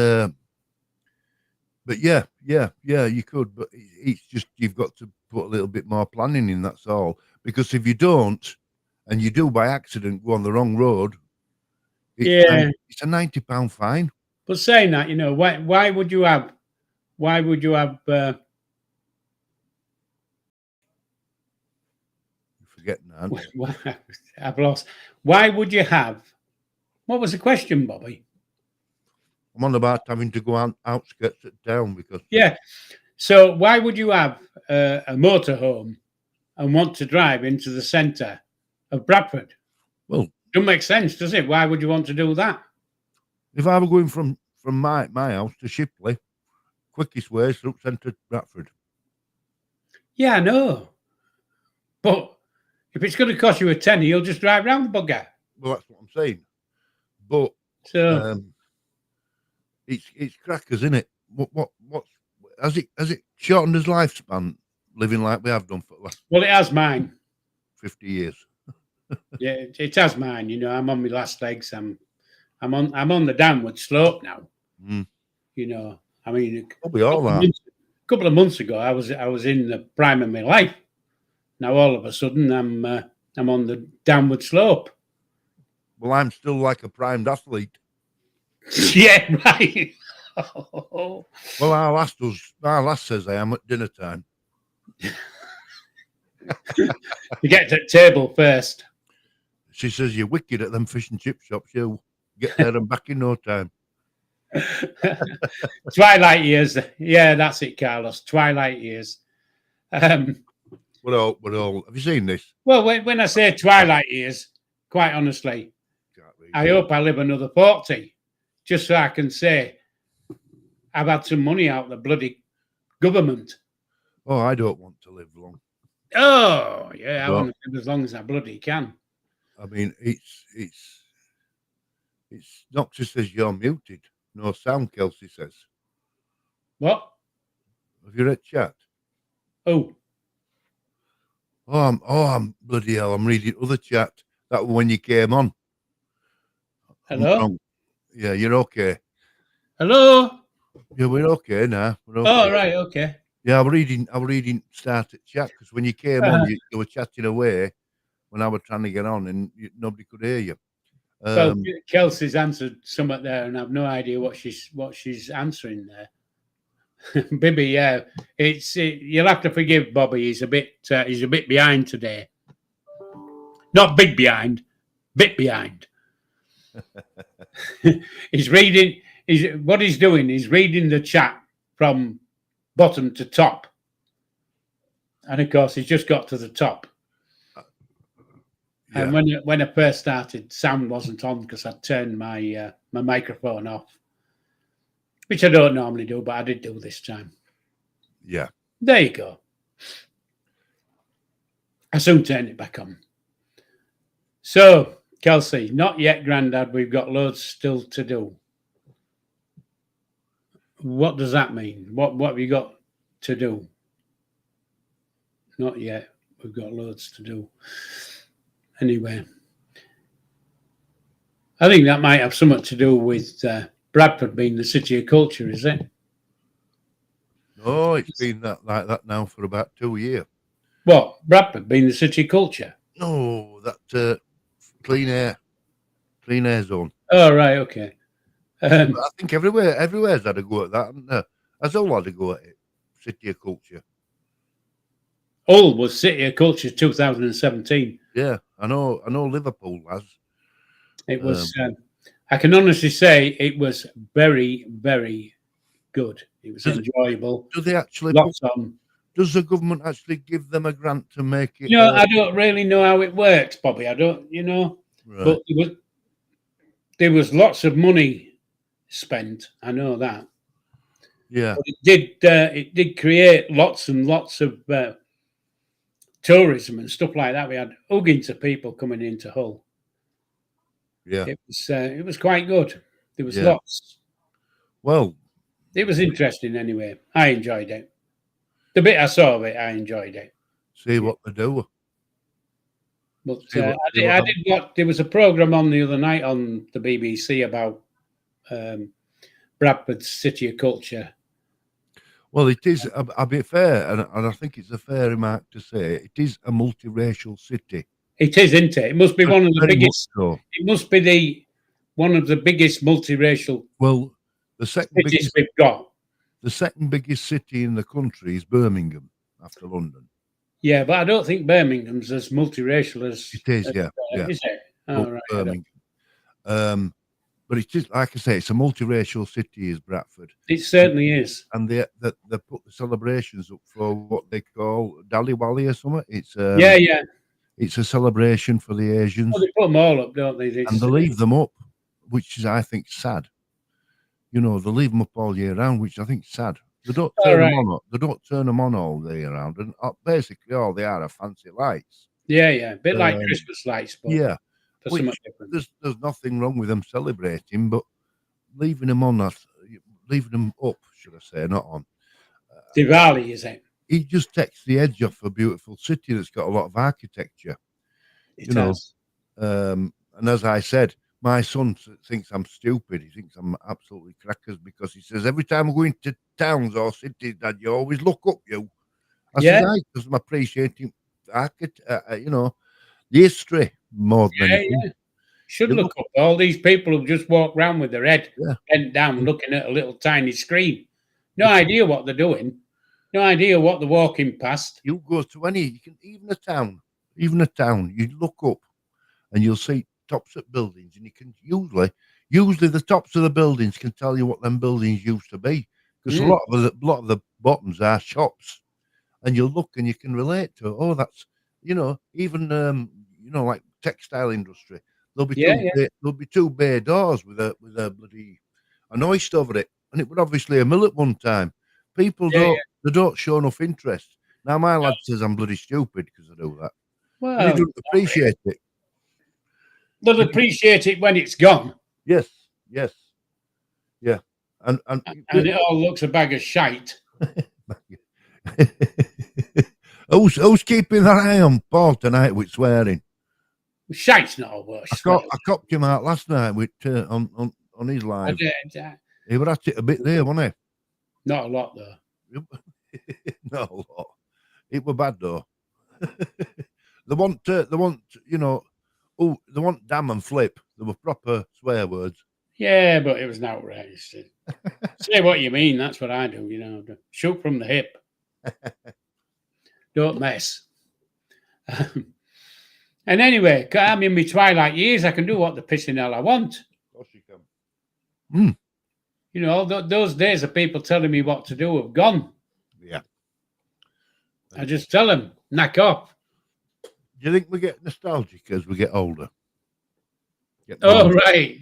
C: But yeah, you could, but it's just you've got to put a little bit more planning in. That's all. Because if you don't, and you do by accident go on the wrong road, it's a £90 fine.
B: But saying that, why would you have? You're
C: forgetting that.
B: I've lost. Why would you have? What was the question, Bobby?
C: I'm on about having to go outskirts of town because
B: Yeah. So why would you have a motorhome and want to drive into the centre of Bradford?
C: well,
B: Doesn't make sense, does it? Why would you want to do that?
C: if I were going from my house to Shipley, quickest way is through centre Bradford.
B: Yeah, I know. But if it's going to cost you a tenner, you'll just drive round the bugger.
C: Well, that's what I'm saying. But
B: So
C: it's crackers, isn't it? What's has it shortened his lifespan living like we have done for the last
B: well, it has mine.
C: 50 years?
B: Yeah, it has mine. You know, I'm on my last legs. I'm on the downward slope now.
C: Mm.
B: You know, I mean,
C: Probably all that.
B: a couple of months ago, I was in the prime of my life. Now all of a sudden, I'm on the downward slope.
C: Well, I'm still like a primed athlete.
B: Yeah, right.
C: Well, our last says I am at dinner time.
B: You get to the table first.
C: She says you're wicked at them fish and chip shops. You get there and back in no time.
B: Twilight years. Yeah, that's it, Carlos. Twilight years.
C: We're all. Have you seen this?
B: Well, when I say twilight years, quite honestly, I hope I live another 40, just so I can say I've had some money out of the bloody government.
C: Oh, I don't want to live long.
B: Oh, yeah, I
C: Well,
B: want to live as long as I bloody can.
C: I mean, it's Noxie says you're muted. No sound, Kelsey says.
B: What?
C: Have you read chat?
B: Oh,
C: I'm bloody hell. I'm reading other chat. That when you came on.
B: hello?
C: Yeah, you're okay.
B: Hello?
C: Yeah, we're okay now. We're okay.
B: Oh, right, okay.
C: Yeah, I'm reading start at chat because when you came on, you were chatting away when I was trying to get on, and nobody could hear you.
B: Well, Kelsey's answered something there, and I've no idea what she's answering there. Bibby, yeah, you'll have to forgive Bobby. He's a bit behind today. Not big behind, bit behind. He's reading. What he's doing is reading the chat from bottom to top, and of course, he's just got to the top.
C: Yeah.
B: And when I first started, sound wasn't on because I turned my my microphone off, which I don't normally do, but I did do this time.
C: Yeah.
B: There you go. I soon turned it back on. So, Kelsey, not yet, Grandad. We've got loads still to do. What does that mean? What have you got to do? Not yet. We've got loads to do. Anyway, I think that might have something to do with Bradford being the city of culture, is it?
C: Oh, it's been like that now for about 2 years.
B: What? Bradford being the city of culture?
C: No, that clean air zone.
B: Oh, right, okay.
C: I think everywhere's had a go at that, haven't they? Has all had a go at it. City of culture.
B: Hull was city of culture 2017.
C: Yeah, I know Liverpool has.
B: It was. I can honestly say it was very, very good. It was enjoyable.
C: Do they actually?
B: Lots on.
C: Does the government actually give them a grant to make it?
B: I don't really know how it works, Bobby. I don't,
C: Right.
B: but there was lots of money spent. I know that.
C: Yeah.
B: But it did create lots and lots of tourism and stuff like that. We had huggings of people coming into Hull.
C: Yeah.
B: It was quite good. There was
C: Yeah.
B: lots.
C: Well,
B: it was interesting anyway. I enjoyed it. The bit I saw of it, I enjoyed it.
C: See what they do.
B: But I did what there was a program on the other night on the BBC about Bradford's city of culture.
C: Well, it is a bit fair, and I think it's a fair remark to say it is a multiracial city.
B: It is, isn't it? It must be one of the
C: Very
B: biggest.
C: much so.
B: It must be one of the biggest multiracial
C: Well, the second
B: cities
C: biggest,
B: we've got.
C: the second biggest city in the country is Birmingham after London.
B: Yeah, but I don't think Birmingham's as multiracial as
C: It is, yeah.
B: Is it? Oh, right.
C: Birmingham. but it's just like I say, it's a multiracial city, is Bradford,
B: It certainly is.
C: and they put the celebrations up for what they call Dally Wally or something.
B: Yeah, yeah.
C: It's a celebration for the Asians,
B: Well, they put them all up, don't they?
C: and they leave them up, which is, I think, sad. You know, they leave them up all year round, which I think is sad. They don't turn them on. They don't turn them on all the year round, and basically all they are fancy lights.
B: Yeah, yeah, a bit like Christmas lights, but
C: Yeah,
B: for something different.
C: There's nothing wrong with them celebrating, but leaving them on that, leaving them up, should I say, not on.
B: Diwali, is it?
C: It just takes the edge off a beautiful city that's got a lot of architecture.
B: It has.
C: And as I said, my son thinks I'm stupid. He thinks I'm absolutely crackers because he says every time I go into towns or cities, Dad, you always look up. I said, because I'm appreciating the history more than anything.
B: Yeah. Should look up. All these people who just walk around with their head bent down, looking at a little tiny screen. No idea what they're doing. No idea what they're walking past.
C: You go to even a town, you look up and you'll see tops of buildings, and you can usually the tops of the buildings can tell you what them buildings used to be, because a lot of the bottoms are shops, and you'll look and you can relate to, that's even like textile industry. There'll be two bay doors with a bloody an hoist over it, and it was obviously a mill at one time. People don't show enough interest. Now my lad says I'm bloody stupid because I do that.
B: Well,
C: and he doesn't appreciate it.
B: They'll appreciate it when it's gone.
C: Yes, yeah, and
B: it all looks a bag of shite.
C: Who's keeping that eye on Paul tonight with swearing?
B: Shite's not a word.
C: I copped him out last night with on his live. He was at it a bit there, wasn't he?
B: Not a lot though.
C: Not a lot. It was bad though. They want they want damn and flip. They were proper swear words.
B: Yeah, but it was an outrage. Say what you mean. That's what I do. Shoot from the hip. Don't mess. And anyway, I'm in my twilight years. I can do what the pissing hell I want.
C: Of course you can.
B: Those days of people telling me what to do have gone.
C: Yeah.
B: I just tell them, knock off.
C: Do you think we get nostalgic as we get older?
B: Right.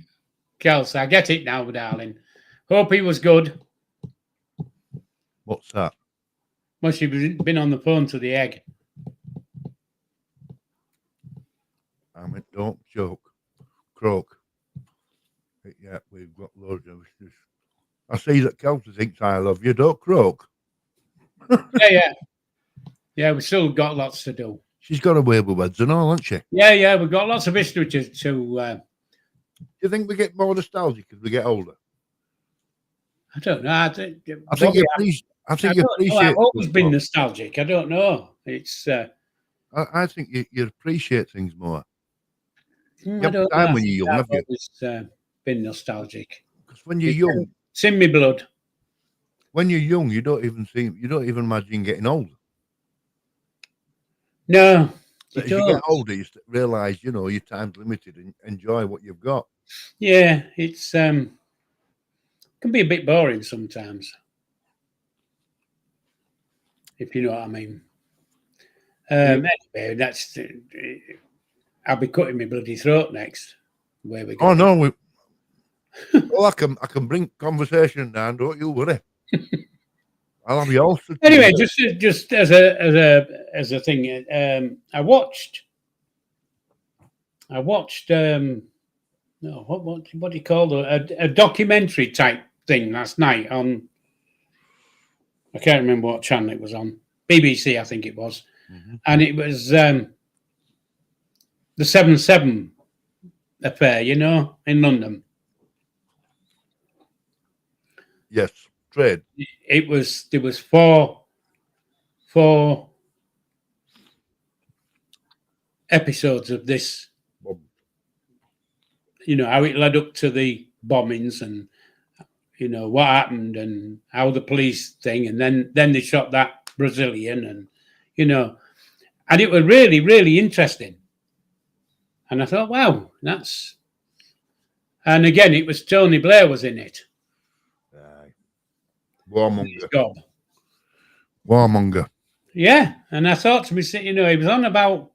B: Kelsey, I get it now, darling. Hope he was good.
C: What's that?
B: Must have been on the phone to the egg.
C: I mean, don't joke. Croak. Yeah, we've got loads of this. I see that Kelsey thinks I love you. Don't croak.
B: Yeah. Yeah, we've still got lots to do.
C: She's got away with words and all, hasn't she?
B: Yeah, we've got lots of history to
C: Do you think we get more nostalgic as we get older?
B: I don't know. I think you appreciate. I've always been nostalgic. I don't know. It's.
C: I think you appreciate things more.
B: I don't know.
C: When you're young,
B: I've always been nostalgic.
C: Because when you're young,
B: it's in my blood.
C: When you're young, you don't even imagine getting old.
B: No.
C: But as you get older, you realise, your time's limited and enjoy what you've got.
B: Yeah, it's can be a bit boring sometimes, if you know what I mean. Anyway, that's. I'll be cutting my bloody throat next. Where we go?
C: Oh no! Well, I can bring conversation down. Don't you worry. I'll have you all.
B: Anyway, just as a thing, I watched. What do you call it? A documentary type thing last night on. I can't remember what channel it was on. BBC, I think it was, and it was the 7/7 affair. In London.
C: Yes, trade.
B: There was four episodes of this. How it led up to the bombings and what happened and how the police thing, and then they shot that Brazilian, and it was really, really interesting. And I thought, wow, that's And again, it was Tony Blair was in it.
C: Aye. Warmonger.
B: Job.
C: Warmonger.
B: Yeah, and I thought to myself, he was on about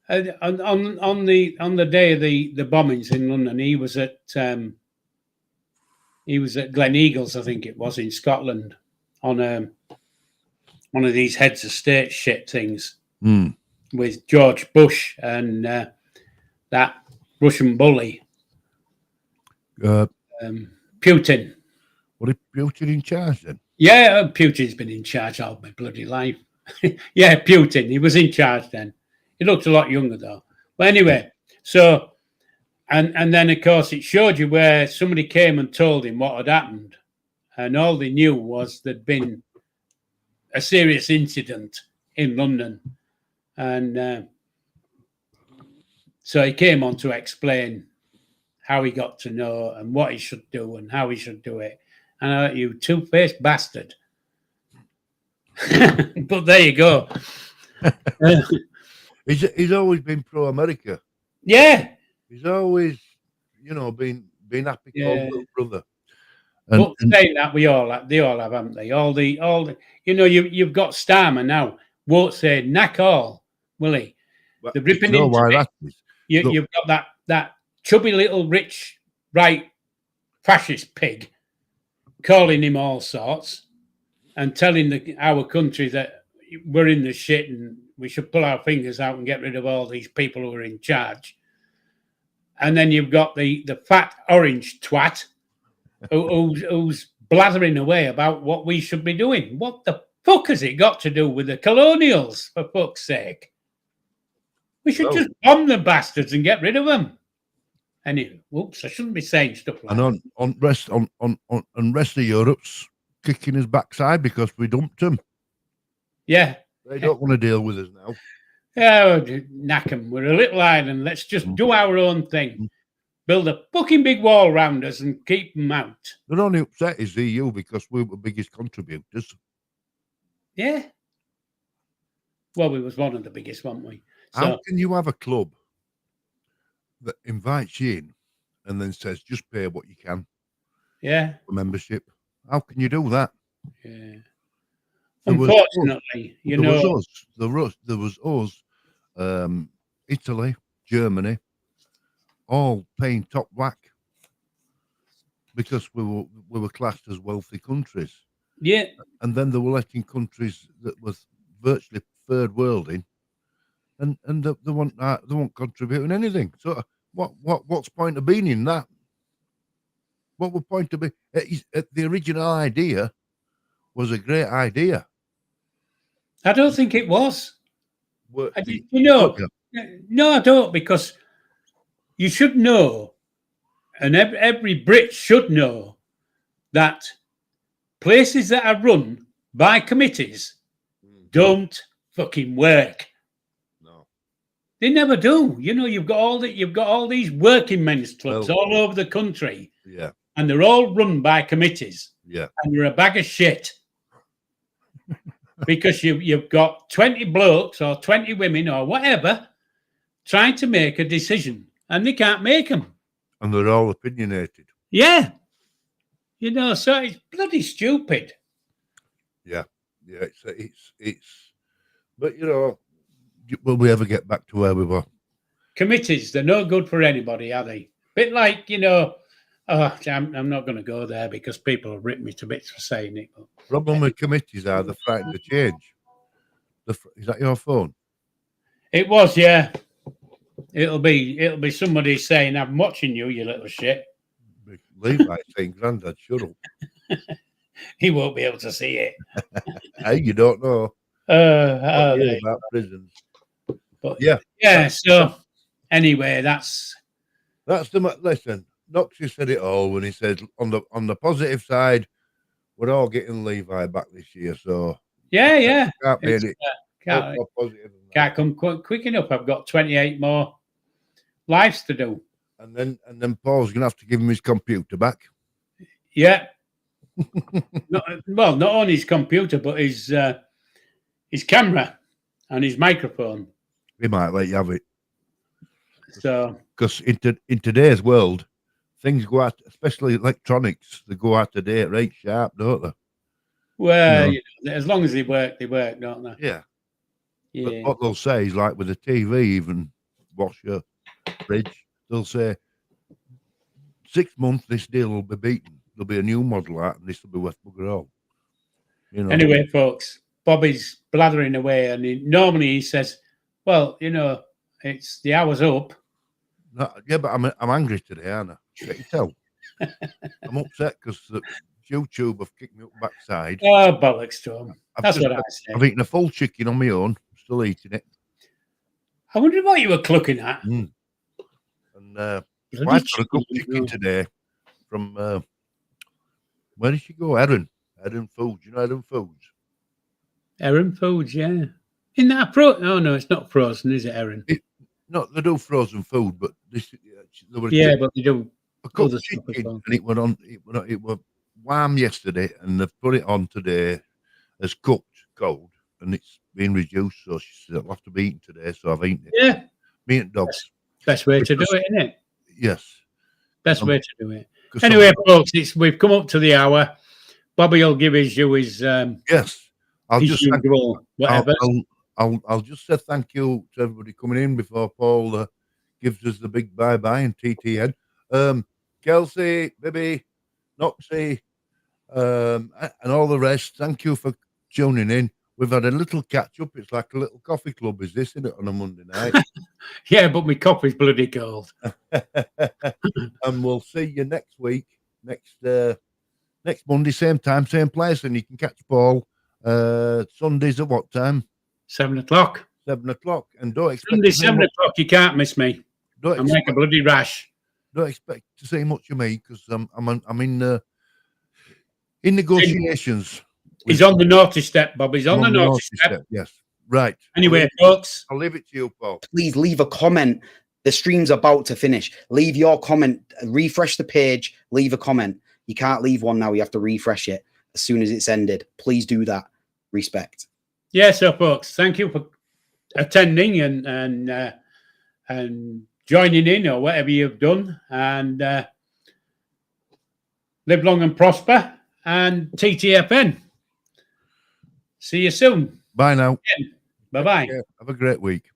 B: on the day of the bombings in London. He was at Glen Eagles, I think it was, in Scotland, on one of these heads of state shit things with George Bush and that Russian bully, Putin.
C: What is Putin in charge then?
B: Yeah, Putin's been in charge all my bloody life. Yeah, Putin. He was in charge then. He looked a lot younger though. But anyway, so and then of course it showed you where somebody came and told him what had happened, and all they knew was there'd been a serious incident in London, and so he came on to explain how he got to know and what he should do and how he should do it. And I thought, you two-faced bastard. But there you go.
C: He's always been pro-America.
B: Yeah.
C: He's always, been happy called little brother.
B: But saying that, they all have, haven't they? All the you've got Starmer now. Won't say knack all, will he?
C: Well,
B: They're ripping
C: you know
B: into
C: why
B: it.
C: that is?
B: You've got that chubby little rich right fascist pig calling him all sorts and telling our country that we're in the shit and we should pull our fingers out and get rid of all these people who are in charge. And then you've got the fat orange twat who's blathering away about what we should be doing. What the fuck has it got to do with the colonials, for fuck's sake? We should just bomb the bastards and get rid of them. Anyway, whoops, I shouldn't be saying stuff like that.
C: And rest of Europe's kicking his backside because we dumped them.
B: Yeah.
C: They don't want to deal with us now.
B: Yeah, knack them. We're a little island. Let's just do our own thing. Build a fucking big wall around us and keep them out.
C: They're only upset is the EU because we were the biggest contributors.
B: Yeah. Well, we was one of the biggest, weren't we? So,
C: how can you have a club that invites you in and then says just pay what you can?
B: Yeah.
C: For membership. How can you do that?
B: Yeah. Unfortunately,
C: there was us, Italy, Germany, all paying top whack because we were classed as wealthy countries.
B: Yeah.
C: And then they were letting countries that was virtually third world in, and they weren't contributing anything. So what's point of being in that? What would point to be? The original idea was a great idea.
B: I don't think it was.
C: No,
B: I don't, because you should know, and every Brit should know, that places that are run by committees don't fucking work.
C: No,
B: they never do. You've got all these working men's clubs all over the country.
C: Yeah,
B: and they're all run by committees.
C: Yeah,
B: and they're a bag of shit. Because you've got 20 blokes or 20 women or whatever trying to make a decision, and they can't make them.
C: And they're all opinionated.
B: Yeah. So it's bloody stupid.
C: Yeah. It's but will we ever get back to where we were?
B: Committees, they're no good for anybody, are they? Bit like, I'm not going to go there because people have ripped me to bits for saying it. But
C: problem with committees are they're frightened to change. Is that your phone?
B: It was, yeah. It'll be somebody saying, "I'm watching you, you little shit."
C: Levi saying, "Grandad, shut up."
B: He won't be able to see it.
C: Hey, you don't know. About prisons.
B: But yeah. So anyway, that's
C: the listen. Noxie said it all when he said on the positive side, we're all getting Levi back this year. So
B: yeah.
C: Can't be any
B: can't come quick enough. I've got 28 more lives to do.
C: And then Paul's gonna have to give him his computer back.
B: Yeah. Not only his computer, but his camera and his microphone.
C: He might let you have it.
B: So
C: because in today's world, things go out, especially electronics, they go out today right sharp, don't they?
B: Well, you know, as long as they work, don't they?
C: Yeah. But
B: Yeah.
C: what they'll say is like with the TV, even washer, fridge, they'll say 6 months this deal will be beaten. There'll be a new model out, and this will be worth bugger all. You know.
B: Anyway, folks, Bobby's blathering away, and normally he says, "Well, you know, it's the hour's up."
C: No, yeah, but I'm angry today, aren't I? Can you tell? I'm upset because YouTube have kicked me up the backside.
B: Oh, bollocks to him. That's what I say.
C: I've eaten a full chicken on my own. Still eating it.
B: I wonder what you were clucking at.
C: And wife got a cooked chicken today from where did she go? Erin Foods. You know Erin Foods?
B: Erin Foods, yeah. Isn't that Oh no, it's not frozen, is it, Erin?
C: No, they do frozen food, but this.
B: But they do
C: a cooked chicken, and it was warm yesterday, and they've put it on today as cooked cold, and it's been reduced. So she said it'll have to be eaten today. So I've eaten it.
B: Yeah,
C: me and dogs.
B: Best way to do it, isn't it?
C: Yes,
B: best way to do it. Anyway, folks, we've come up to the hour. Bobby will give his
C: yes. I'll
B: his
C: just
B: usual whatever.
C: I'll just say thank you to everybody coming in before Paul gives us the big bye-bye and TTN. Kelsey, Bibby, Noxie, and all the rest, thank you for tuning in. We've had a little catch-up. It's like a little coffee club, is this, isn't it, on a Monday night?
B: Yeah, but my coffee's bloody cold.
C: And we'll see you next week, next Monday, same time, same place, and you can catch Paul Sundays at what time?
B: 7 o'clock.
C: 7 o'clock. And don't expect
B: Sunday, 7 o'clock, you can't miss me. I'm like a bloody rash.
C: Don't expect to see much of me because I'm in negotiations.
B: He's on the naughty step, Bob. He's on the naughty step.
C: Yes. Right.
B: Anyway, folks.
C: I'll leave it to you, Paul.
A: Please leave a comment. The stream's about to finish. Leave your comment. Refresh the page. Leave a comment. You can't leave one now. You have to refresh it as soon as it's ended. Please do that. Respect.
B: Yeah, so folks, thank you for attending and joining in or whatever you've done. And live long and prosper. And TTFN. See you soon.
C: Bye now.
B: Bye-bye.
C: Have a great week.